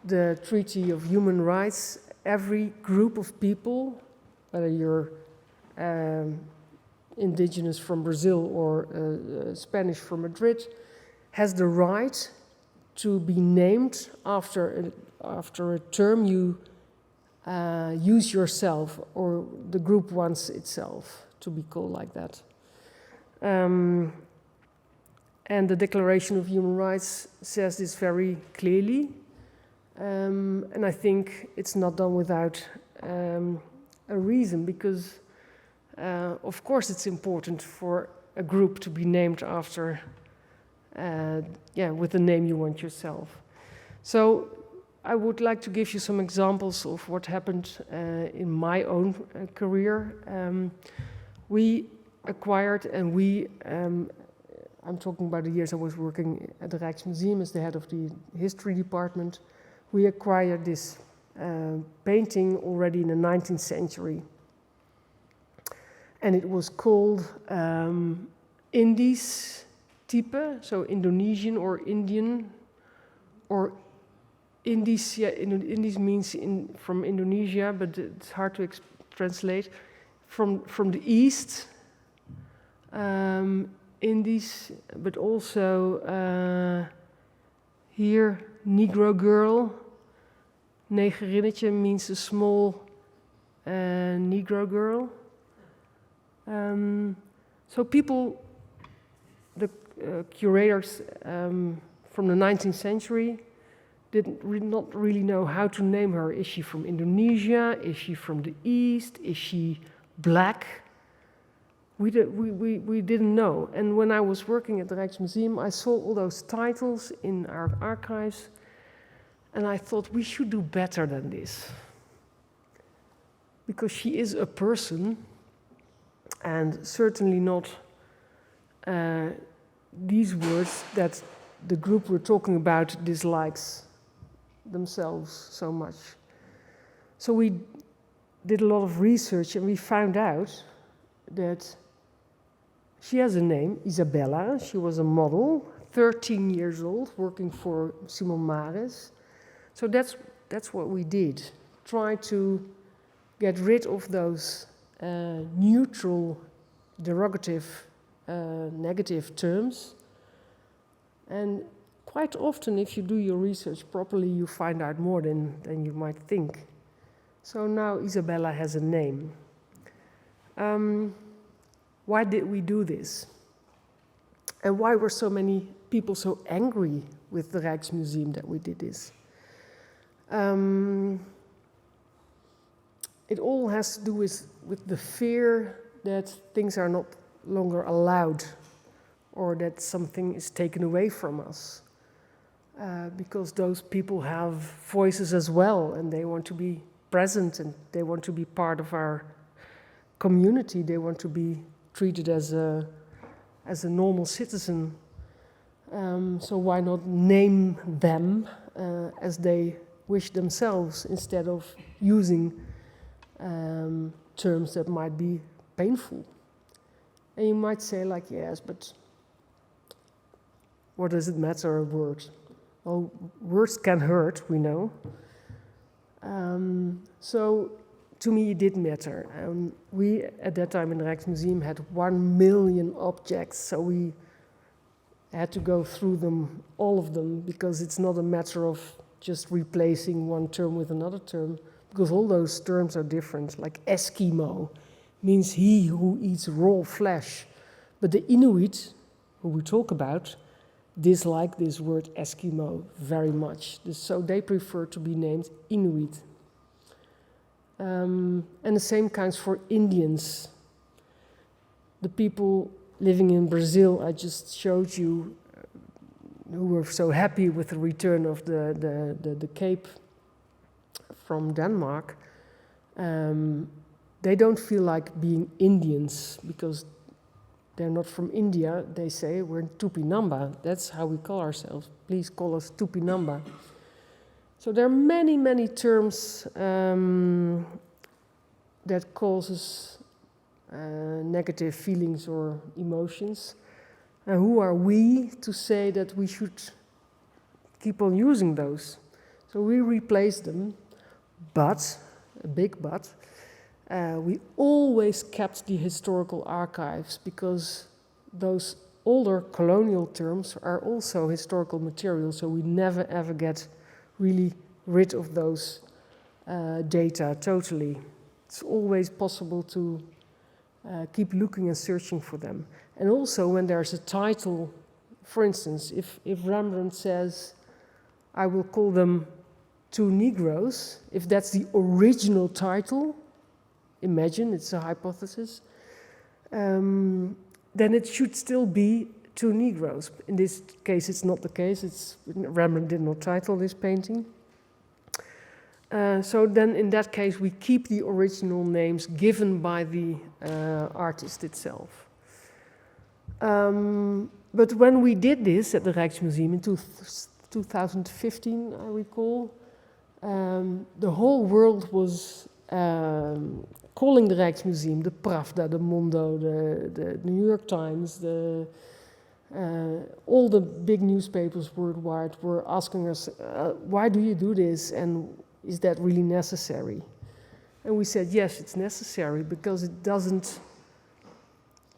the Treaty of Human Rights. Every group of people, whether you're indigenous from Brazil or Spanish from Madrid, has the right to be named after a term you use yourself, or the group wants itself to be called like that. And the Declaration of Human Rights says this very clearly, and I think it's not done without a reason, because of course it's important for a group to be named after, with the name you want yourself. So I would like to give you some examples of what happened in my own career. We acquired, and I'm talking about the years I was working at the Rijksmuseum as the head of the history department. We acquired this painting already in the 19th century. And it was called Indies type, so Indonesian or Indian, or Indies. Yeah, Indies means from Indonesia, but it's hard to translate. From the east, Indies, but also here Negro girl. Negerinnetje means a small Negro girl. So people, the curators from the 19th century did not really know how to name her. Is she from Indonesia? Is she from the East? Is she black? We didn't know. And when I was working at the Rijksmuseum, I saw all those titles in our archives, and I thought we should do better than this. Because she is a person, and certainly not these words that the group we're talking about dislikes themselves so much. So we did a lot of research and we found out that she has a name, Isabella. She was a model, 13 years old, working for Simon Maris. So that's what we did. Try to get rid of those neutral, derogative, negative terms. And quite often, if you do your research properly, you find out more than you might think. So now Isabella has a name. Why did we do this? And why were so many people so angry with the Rijksmuseum that we did this? It all has to do with the fear that things are not longer allowed or that something is taken away from us. Because those people have voices as well and they want to be present and they want to be part of our community. They want to be treated as a normal citizen. So why not name them as they wish themselves instead of using terms that might be painful? And you might say like, yes, but what does it matter, a word? Well, words can hurt, we know. So to me it did matter. We, at that time in the Rijksmuseum, had 1 million objects, so we had to go through them, all of them, because it's not a matter of just replacing one term with another term, because all those terms are different. Like Eskimo means he who eats raw flesh. But the Inuit, who we talk about, dislike this word Eskimo very much. So they prefer to be named Inuit. And the same counts for Indians. The people living in Brazil, I just showed you, who were so happy with the return of the Cape from Denmark, they don't feel like being Indians because they're not from India. They say we're Tupinamba. That's how we call ourselves. Please call us Tupinamba. So there are many, many terms that causes negative feelings or emotions. And who are we to say that we should keep on using those? So we replace them, but, a big but, we always kept the historical archives because those older colonial terms are also historical material, so we never ever get really rid of those data totally. It's always possible to keep looking and searching for them. And also when there's a title, for instance, if Rembrandt says, I will call them Two Negroes, if that's the original title, imagine, it's a hypothesis, then it should still be Two Negroes. In this case, it's not the case. Rembrandt did not title this painting. So then, in that case, we keep the original names given by the artist itself. But when we did this at the Rijksmuseum in 2015, I recall, the whole world was calling the Rijksmuseum, the Pravda, the Mondo, the New York Times, all the big newspapers worldwide were asking us, why do you do this, and is that really necessary? And we said, yes, it's necessary because it doesn't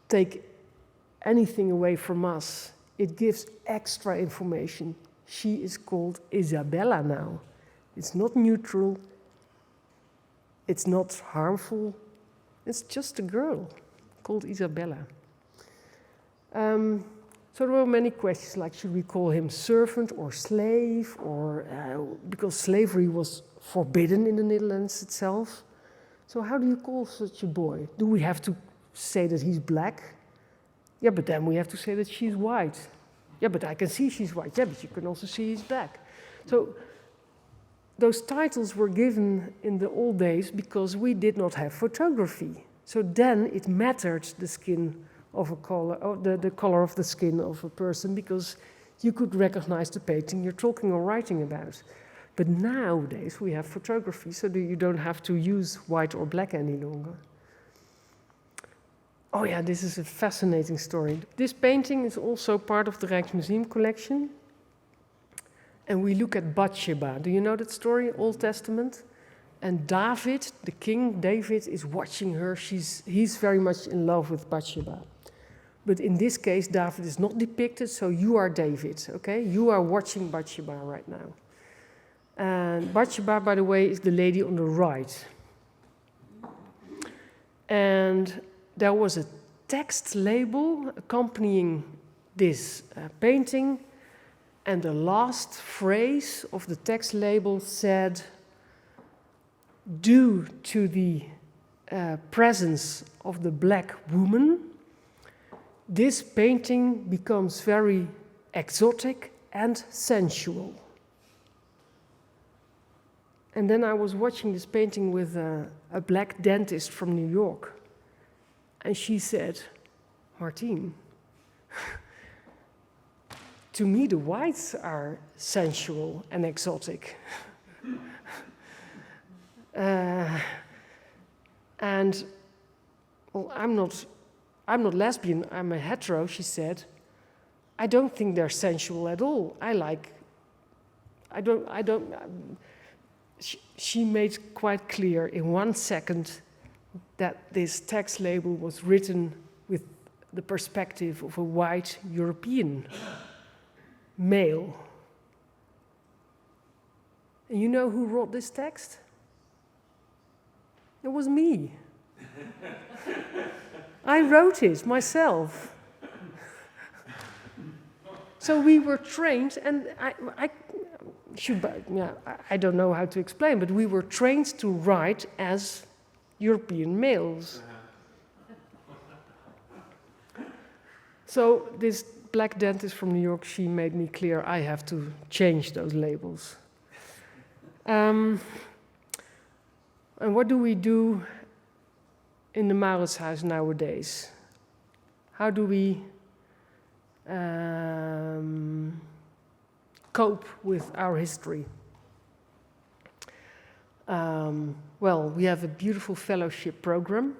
take anything away from us. It gives extra information. She is called Isabella now. It's not neutral. It's not harmful. It's just a girl called Isabella. So there were many questions like, should we call him servant or slave? Or because slavery was forbidden in the Netherlands itself. So how do you call such a boy? Do we have to say that he's black? Yeah, but then we have to say that she's white. Yeah, but I can see she's white. Yeah, but you can also see he's black. So those titles were given in the old days because we did not have photography. So then it mattered the skin of a color, or the color of the skin of a person, because you could recognize the painting you're talking or writing about. But nowadays we have photography, so that you don't have to use white or black any longer. Oh yeah, this is a fascinating story. This painting is also part of the Rijksmuseum collection. And we look at Bathsheba. Do you know that story, Old Testament? And David, the king, David, is watching her. He's very much in love with Bathsheba. But in this case, David is not depicted, so you are David, okay? You are watching Bathsheba right now. And Bathsheba, by the way, is the lady on the right. And there was a text label accompanying this painting, and the last phrase of the text label said, due to the presence of the black woman, this painting becomes very exotic and sensual. And then I was watching this painting with a black dentist from New York. And she said, Martien, to me the whites are sensual and exotic. And well, I'm not lesbian, I'm a hetero, she said. I don't think they're sensual at all. She made quite clear in 1 second that this text label was written with the perspective of a white European male. And you know who wrote this text? It was me. I wrote it myself. So we were trained, and I don't know how to explain, but we were trained to write as European males. So this black dentist from New York, she made me clear I have to change those labels. And what do we do in the Mauritshuis nowadays? How do we cope with our history? Well, we have a beautiful fellowship program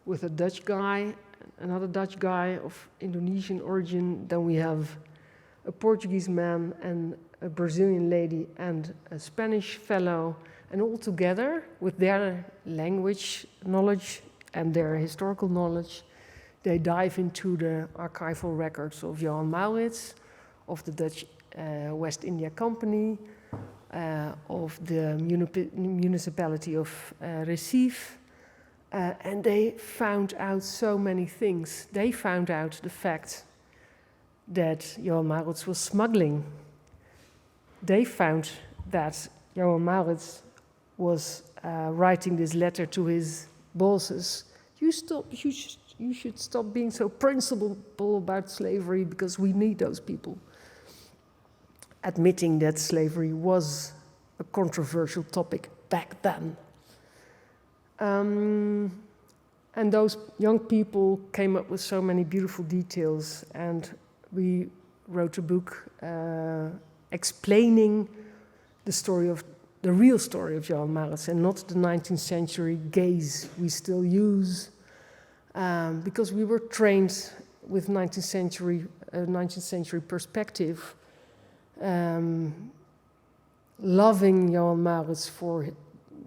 with a Dutch guy, another Dutch guy of Indonesian origin. Then we have a Portuguese man and a Brazilian lady and a Spanish fellow. And all together, with their language knowledge and their historical knowledge, they dive into the archival records of Johan Maurits, of the Dutch West India Company, of the municipality of Recife, and they found out so many things. They found out the fact that Johan Maurits was smuggling. They found that Johan Maurits was writing this letter to his bosses. You should stop being so principled about slavery because we need those people. Admitting that slavery was a controversial topic back then. And those young people came up with so many beautiful details, and we wrote a book explaining the real story of Johan Maurits, and not the 19th century gaze we still use, because we were trained with 19th century perspective, loving Johan Maurits for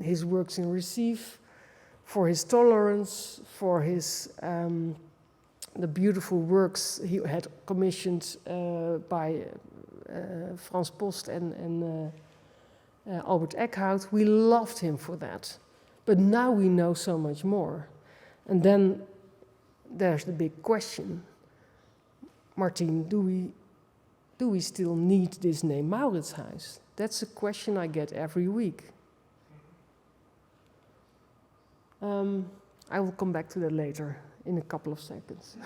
his works in Recife, for his tolerance, for his the beautiful works he had commissioned by Frans Post and Albert Eckhout. We loved him for that. But now we know so much more. And then there's the big question. Martien, do we still need this name Mauritshuis? That's a question I get every week. I will come back to that later in a couple of seconds.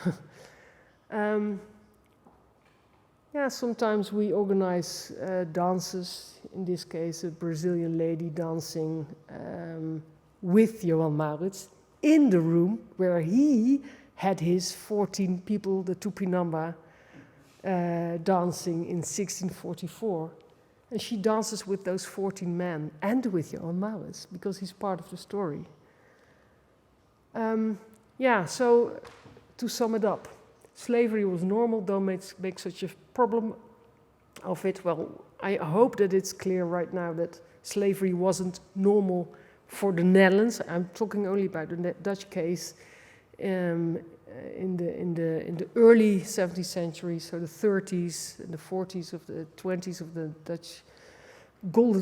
Sometimes we organize dances, in this case a Brazilian lady dancing with Johan Maurits in the room where he had his 14 people, the Tupinamba, dancing in 1644. And she dances with those 14 men and with Johan Maurits because he's part of the story. Yeah, so to sum it up, slavery was normal, don't make such a problem of it. Well, I hope that it's clear right now that slavery wasn't normal for the Netherlands. I'm talking only about the Dutch case in the early 17th century, so the 30s and the 40s of the 20s of the Dutch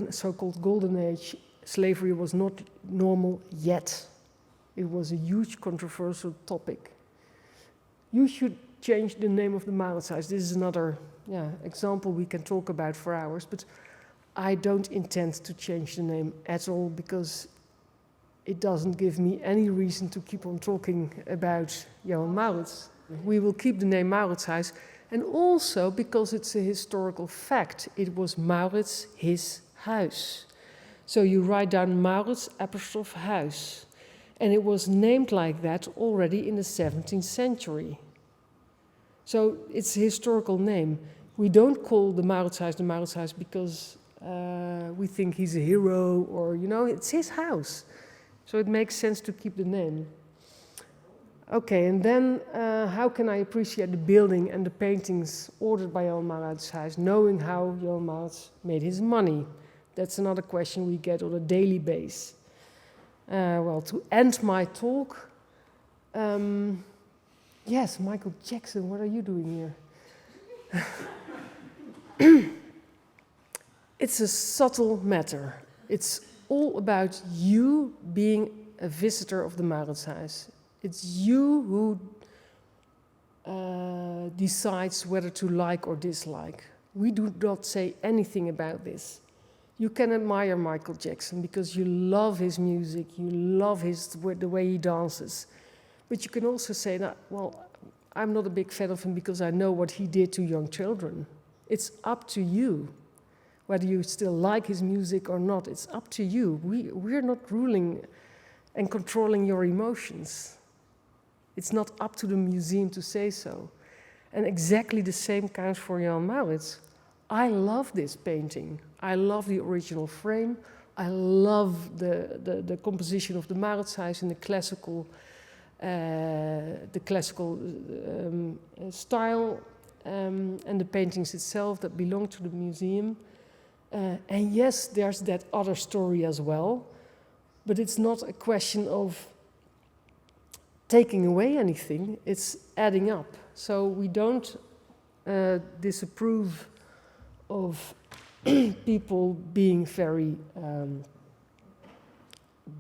so-called golden age. Slavery was not normal yet. It was a huge controversial topic. You should change the name of the Mauritshuis. This is another example we can talk about for hours, but I don't intend to change the name at all because it doesn't give me any reason to keep on talking about Johan Maurits. We will keep the name Mauritshuis, and also because it's a historical fact. It was Maurits, his house. So you write down Maurits apostrophe Huis. And it was named like that already in the 17th century. So it's a historical name. We don't call the Mauritshuis because we think he's a hero or, you know, it's his house. So it makes sense to keep the name. Okay, and then how can I appreciate the building and the paintings ordered by Johan Mauritshuis, knowing how Johan Maurits made his money? That's another question we get on a daily basis. Well, to end my talk, yes, Michael Jackson, what are you doing here? It's a subtle matter. It's all about you being a visitor of the Mauritshuis. It's you who decides whether to like or dislike. We do not say anything about this. You can admire Michael Jackson because you love his music, you love the way he dances. But you can also say that, well, I'm not a big fan of him because I know what he did to young children. It's up to you. Whether you still like his music or not, it's up to you. We're not ruling and controlling your emotions. It's not up to the museum to say so. And exactly the same counts for Johan Maurits. I love this painting. I love the original frame. I love the composition of the Mauritshuis in the classical style and the paintings itself that belong to the museum. And yes, there's that other story as well, but it's not a question of taking away anything, it's adding up. So we don't disapprove of people being very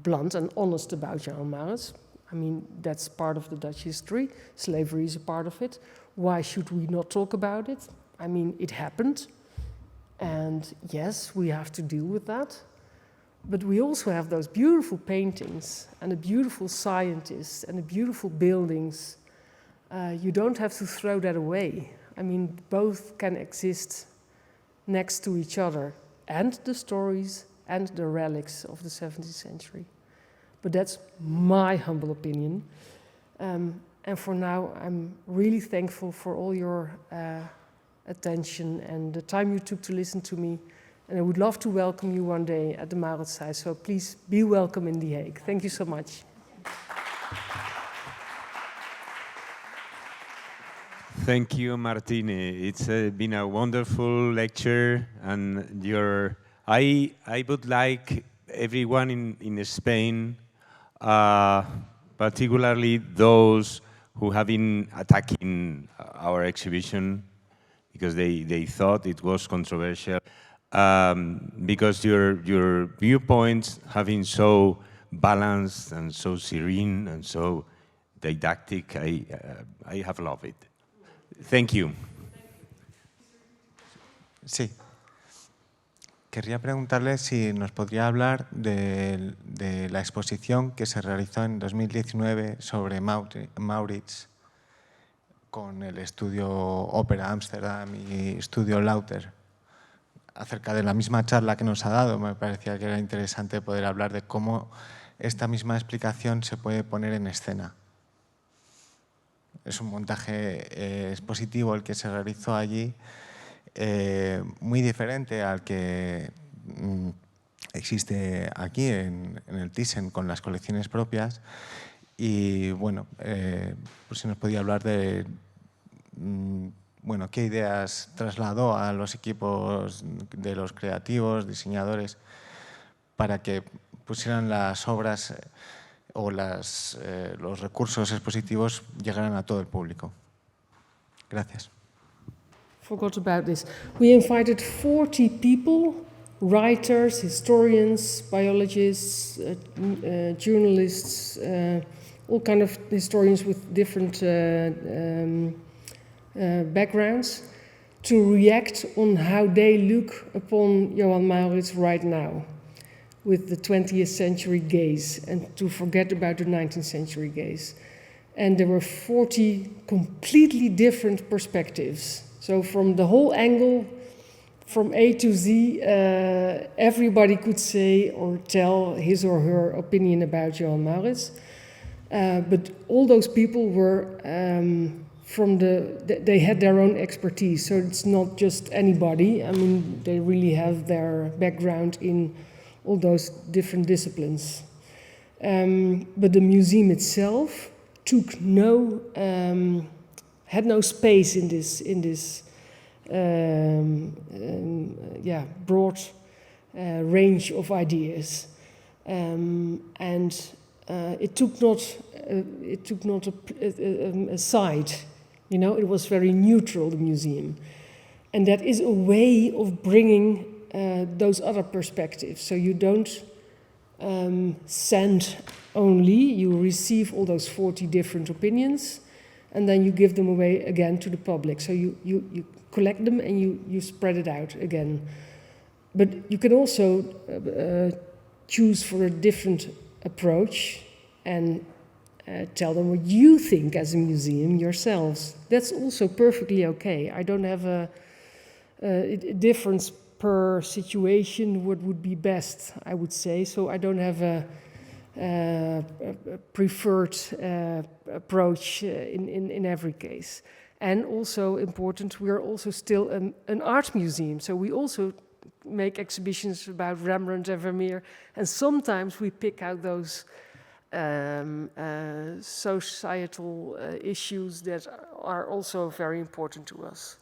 blunt and honest about Johan Maurits. I mean, that's part of the Dutch history. Slavery is a part of it. Why should we not talk about it? I mean, it happened. And yes, we have to deal with that. But we also have those beautiful paintings and the beautiful scientists and the beautiful buildings. You don't have to throw that away. I mean, both can exist next to each other, and the stories and the relics of the 17th century. But that's my humble opinion. And for now, I'm really thankful for all your attention and the time you took to listen to me. And I would love to welcome you one day at the Mauritshuis. So please be welcome in The Hague. Thank you so much. Thank you, Martine. It's been a wonderful lecture, and I would like everyone in Spain, particularly those who have been attacking our exhibition because they thought it was controversial, because your viewpoints have been so balanced and so serene and so didactic. I have loved it. Thank you. Sí. Querría preguntarle si nos podría hablar de la exposición que se realizó en 2019 sobre Maurits con el estudio Ópera Amsterdam y estudio Lauter. Acerca de la misma charla que nos ha dado, me parecía que era interesante poder hablar de cómo esta misma explicación se puede poner en escena. es un montaje expositivo el que se realizó allí, muy diferente al que existe aquí en el Thyssen con las colecciones propias. Y bueno, pues si nos podía hablar de bueno, qué ideas trasladó a los equipos de los creativos, diseñadores, para que pusieran las obras o los recursos expositivos llegaran a todo el público. Gracias. Forgot about this. We invited 40 people, writers, historians, biologists, journalists, all kind of historians with different backgrounds, to react on how they look upon Johan Maurits right now, with the 20th century gaze, and to forget about the 19th century gaze. And there were 40 completely different perspectives. So from the whole angle, from A to Z, everybody could say or tell his or her opinion about Johan Maurits. But all those people were they had their own expertise. So it's not just anybody. I mean, they really have their background in all those different disciplines. But the museum itself took had no space in this broad range of ideas, and it took not a side. You know, it was very neutral, the museum, and that is a way of bringing those other perspectives. So you don't send only, you receive all those 40 different opinions, and then you give them away again to the public. So you collect them and you spread it out again. But you can also choose for a different approach and tell them what you think as a museum yourselves. That's also perfectly okay. I don't have a difference per situation what would be best, I would say. So I don't have a preferred approach in every case. And also important, we are also still an art museum. So we also make exhibitions about Rembrandt and Vermeer. And sometimes we pick out those societal issues that are also very important to us.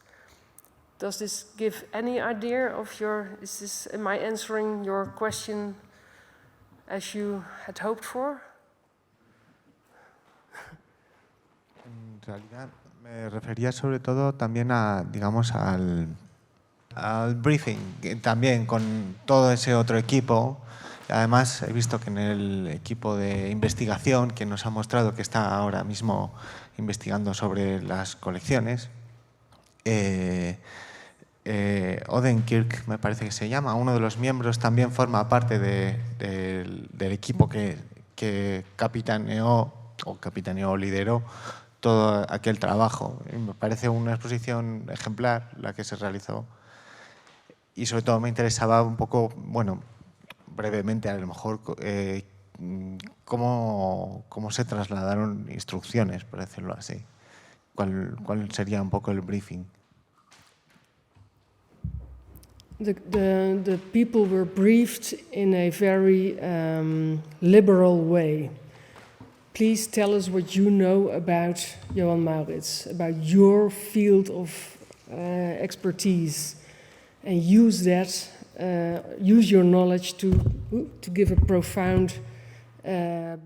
Does this give any idea of am I answering your question as you had hoped for? En realidad me refería sobre todo también digamos, al briefing, también con todo ese otro equipo. Además, he visto que en el equipo de investigación que nos ha mostrado que está ahora mismo investigando sobre las colecciones, Odenkirk, me parece que se llama, uno de los miembros también forma parte del equipo que capitaneó o lideró todo aquel trabajo. Y me parece una exposición ejemplar la que se realizó. Y sobre todo me interesaba un poco, bueno, brevemente a lo mejor, cómo se trasladaron instrucciones, por decirlo así. ¿Cuál sería un poco el briefing? The people were briefed in a very liberal way. Please tell us what you know about Johan Maurits, about your field of expertise, and use that, use your knowledge to give a profound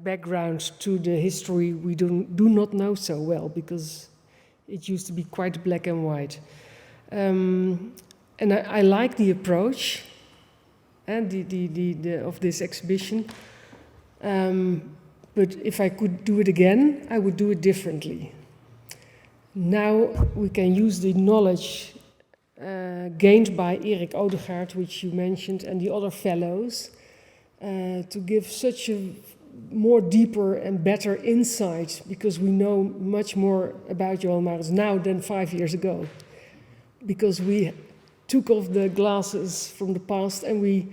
background to the history we do not know so well, because it used to be quite black and white. And I like the approach and of this exhibition. But if I could do it again, I would do it differently. Now we can use the knowledge gained by Erik Odegaard, which you mentioned, and the other fellows, to give such a more deeper and better insight, because we know much more about Johan Maurits now than 5 years ago. Because we took off the glasses from the past and we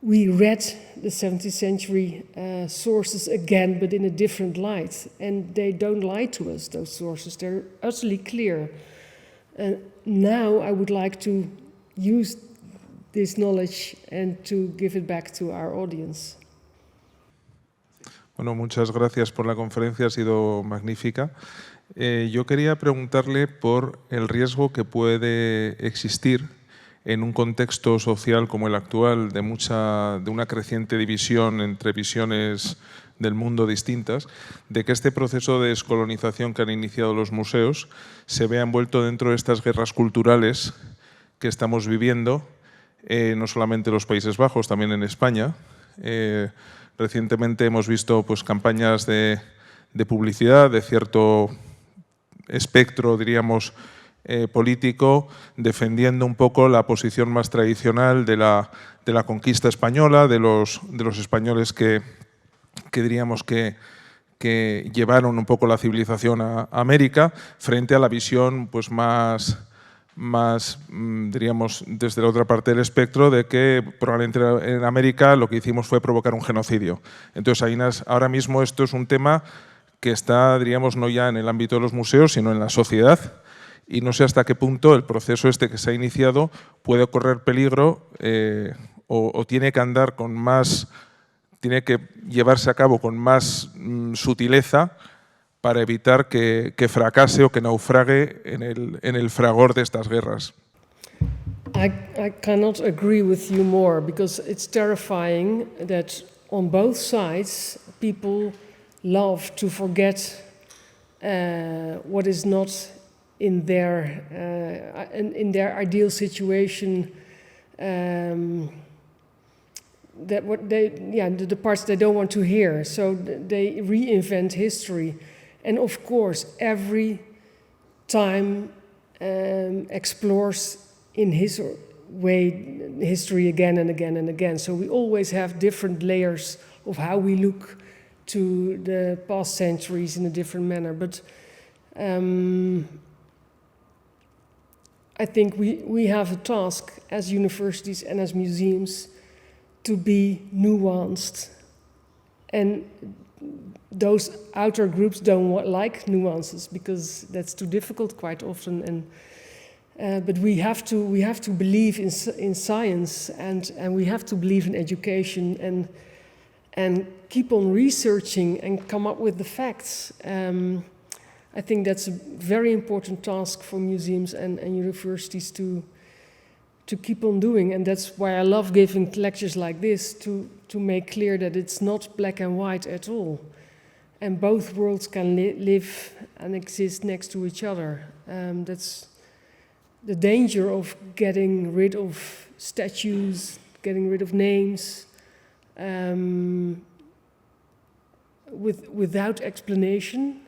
we read the 17th century sources again, but in a different light. And they don't lie to us, those sources. They're utterly clear. And now I would like to use this knowledge and to give it back to our audience. Bueno, muchas gracias por la conferencia, ha sido magnífica. Yo quería preguntarle por el riesgo que puede existir en un contexto social como el actual de una creciente división entre visiones del mundo distintas, de que este proceso de descolonización que han iniciado los museos se vea envuelto dentro de estas guerras culturales que estamos viviendo, no solamente en los Países Bajos, también en España. Recientemente hemos visto pues, campañas de publicidad de cierto espectro, diríamos, político, defendiendo un poco la posición más tradicional de la conquista española, de los españoles que diríamos que llevaron un poco la civilización a América, frente a la visión pues, más diríamos, desde la otra parte del espectro, de que probablemente en América lo que hicimos fue provocar un genocidio. Entonces, ahora mismo esto es un tema que está, diríamos, no ya en el ámbito de los museos, sino en la sociedad, y no sé hasta qué punto el proceso este que se ha iniciado puede correr peligro o tiene que andar con más, tiene que llevarse a cabo con más sutileza para evitar que fracase o que naufrague en el fragor de estas guerras. I cannot agree with you more, because it's terrifying that on both sides people love to forget what is not in their ideal situation, that what the parts they don't want to hear. So they reinvent history. And of course, every time explores in his way history again and again and again. So we always have different layers of how we look to the past centuries in a different manner. But I think we have a task as universities and as museums to be nuanced. And those outer groups don't like nuances because that's too difficult quite often. And but we have to believe in science, and we have to believe in education, and keep on researching and come up with the facts. I think that's a very important task for museums and universities to keep on doing, and that's why I love giving lectures like this, to make clear that it's not black and white at all. And both worlds can live and exist next to each other. That's the danger of getting rid of statues, getting rid of names, without explanation,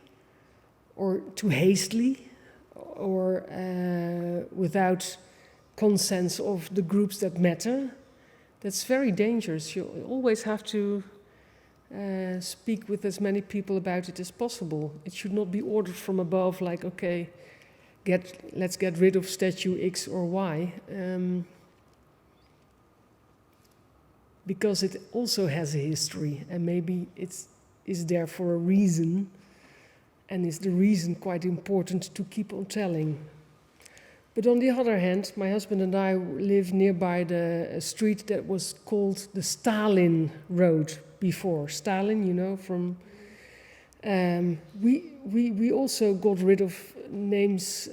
or too hastily, or without consent of the groups that matter. That's very dangerous. You always have to speak with as many people about it as possible. It should not be ordered from above, like, okay, let's get rid of statue X or Y, because it also has a history, and maybe it is there for a reason, and is the reason quite important to keep on telling. But on the other hand, my husband and I live nearby a street that was called the Stalin Road before. Stalin, you know, from... we also got rid of names.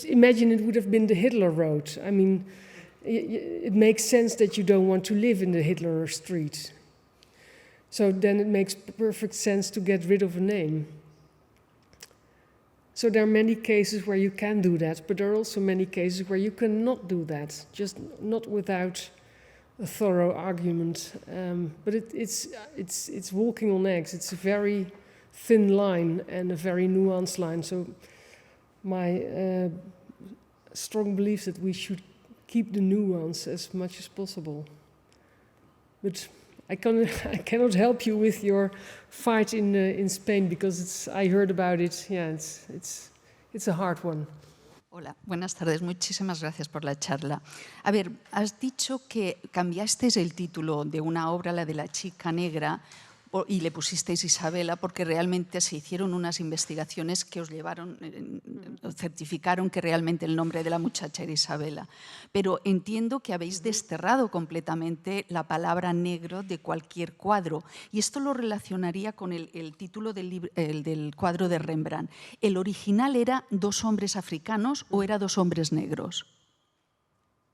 Imagine it would have been the Hitler Road. I mean, it makes sense that you don't want to live in the Hitler Street. So then it makes perfect sense to get rid of a name. So there are many cases where you can do that, but there are also many cases where you cannot do that, just not without a thorough argument. But it's walking on eggs. It's a very thin line and a very nuanced line. So my strong belief that we should keep the nuance as much as possible. But I cannot help you with your fight in Spain, because I heard about it. Yeah, it's a hard one. Hola, buenas tardes. Muchísimas gracias por la charla. A ver, has dicho que cambiasteis el título de una obra, la de la chica negra, y le pusisteis Isabela porque realmente se hicieron unas investigaciones que os llevaron, certificaron que realmente el nombre de la muchacha era Isabela. Pero entiendo que habéis desterrado completamente la palabra negro de cualquier cuadro. Y esto lo relacionaría con el título del cuadro de Rembrandt. ¿El original era Dos hombres africanos o era Dos hombres negros?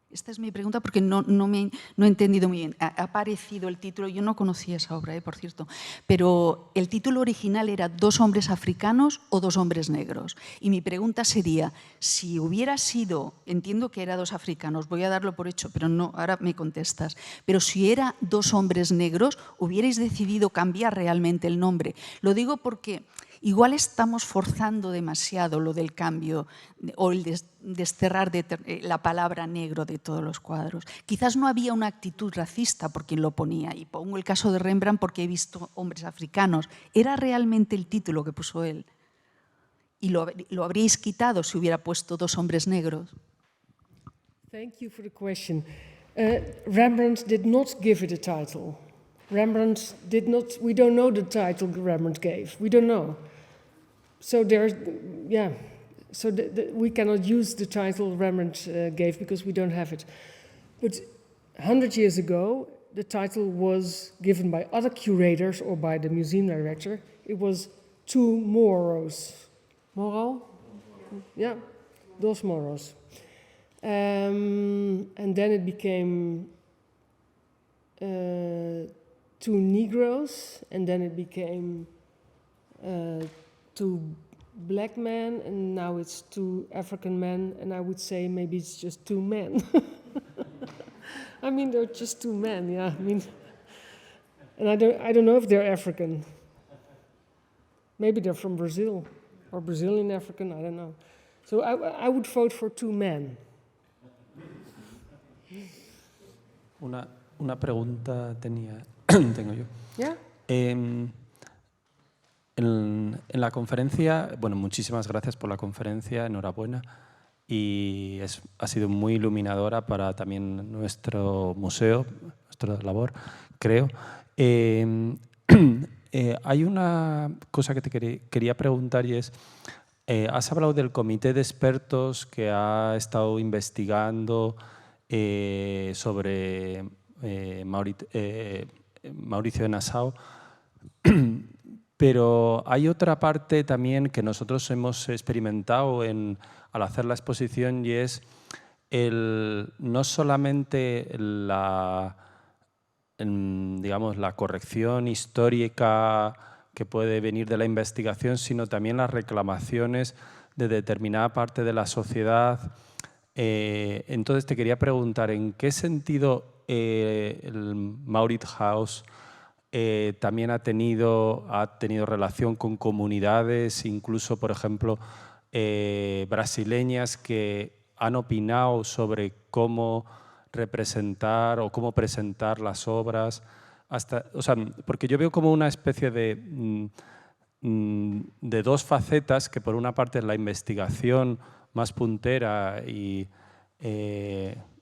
Esta es mi pregunta porque no he entendido muy bien. Ha aparecido el título, yo no conocía esa obra, por cierto, pero ¿el título original era Dos hombres africanos o Dos hombres negros? Y mi pregunta sería, si hubiera sido, entiendo que era Dos africanos, voy a darlo por hecho, pero no, ahora me contestas, pero si era Dos hombres negros, ¿hubierais decidido cambiar realmente el nombre? Lo digo porque igual estamos forzando demasiado lo del cambio o el desterrar la palabra negro de todos los cuadros. Quizás no había una actitud racista por quien lo ponía, y pongo el caso de Rembrandt porque he visto hombres africanos. ¿Era realmente el título que puso él? ¿Y lo habríais quitado si hubiera puesto Dos hombres negros? Thank you for the question. Rembrandt did not give it a title. Rembrandt did not, we don't know the title Rembrandt gave. We don't know. So there's, yeah, so we cannot use the title Rembrandt gave because we don't have it. But 100 years ago, the title was given by other curators or by the museum director. It was Two Moros. Moro? Yeah, Dos Moros. And then it became Two Negroes, and then it became Two black men, and now it's Two African men, and I would say maybe it's just two men. I mean, they're just two men, yeah. I mean, and I don't know if they're African. Maybe they're from Brazil, or Brazilian African, I don't know. So I would vote for two men. Una pregunta tengo yo. Yeah? En la conferencia, bueno, muchísimas gracias por la conferencia, enhorabuena, y ha sido muy iluminadora para también nuestro museo, nuestra labor, creo. Hay una cosa que te quería preguntar y es, has hablado del comité de expertos que ha estado investigando sobre Mauricio de Nassau, pero hay otra parte también que nosotros hemos experimentado al hacer la exposición, y es no solamente digamos, la corrección histórica que puede venir de la investigación, sino también las reclamaciones de determinada parte de la sociedad. Entonces te quería preguntar, ¿en qué sentido el Mauritshuis también ha tenido relación con comunidades, incluso, por ejemplo, brasileñas, que han opinado sobre cómo representar o cómo presentar las obras? O sea, porque yo veo como una especie de dos facetas, que por una parte es la investigación más puntera y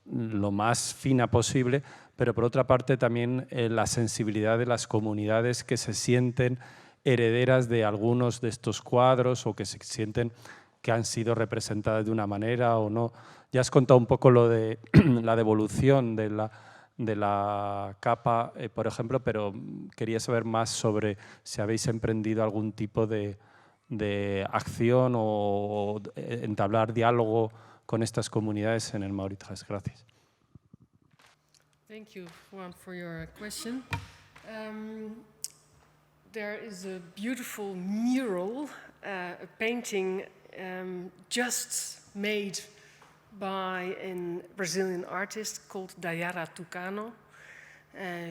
lo más fina posible, pero por otra parte también la sensibilidad de las comunidades que se sienten herederas de algunos de estos cuadros o que se sienten que han sido representadas de una manera o no. Ya has contado un poco lo de la devolución de la capa, por ejemplo, pero quería saber más sobre si habéis emprendido algún tipo de acción o entablar diálogo con estas comunidades en el Mauritshuis. Gracias. Thank you, Juan, for your question. There is a beautiful mural, a painting just made by a Brazilian artist called Dayara Tucano.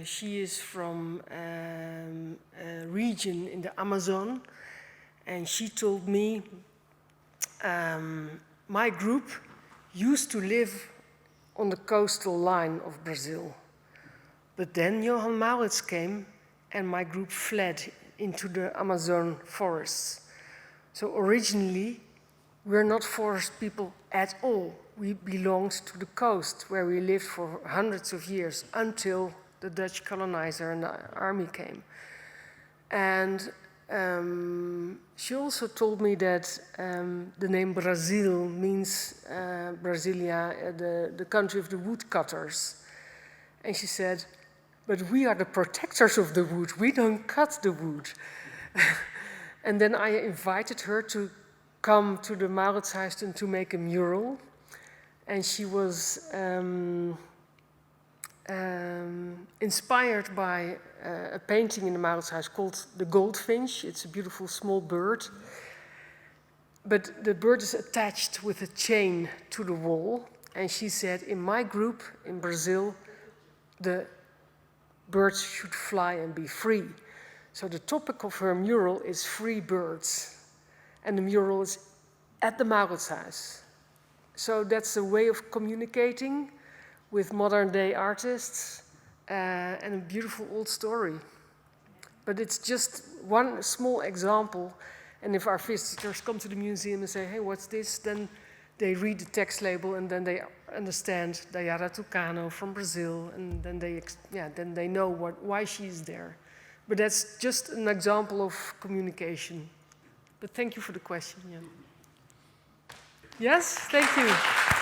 She is from a region in the Amazon, and she told me, my group used to live on the coastal line of Brazil. But then Johann Maurits came and my group fled into the Amazon forests. So originally we're not forest people at all. We belonged to the coast where we lived for hundreds of years until the Dutch colonizer and the army came. And she also told me that the name Brazil means Brasilia, the country of the woodcutters. And she said, but we are the protectors of the wood. We don't cut the wood. And then I invited her to come to the Mauritshuis and to make a mural. And she was inspired by a painting in the Mauritshuis called the goldfinch. It's a beautiful small bird. But the bird is attached with a chain to the wall. And she said, in my group in Brazil, the birds should fly and be free. So the topic of her mural is free birds. And the mural is at the Mauritshuis. So that's a way of communicating with modern day artists and a beautiful old story. But it's just one small example. And if our visitors come to the museum and say, hey, what's this? Then they read the text label and then they understand Dayara Tucano from Brazil. And then they know why she's there. But that's just an example of communication. But thank you for the question. Yeah. Yes, thank you.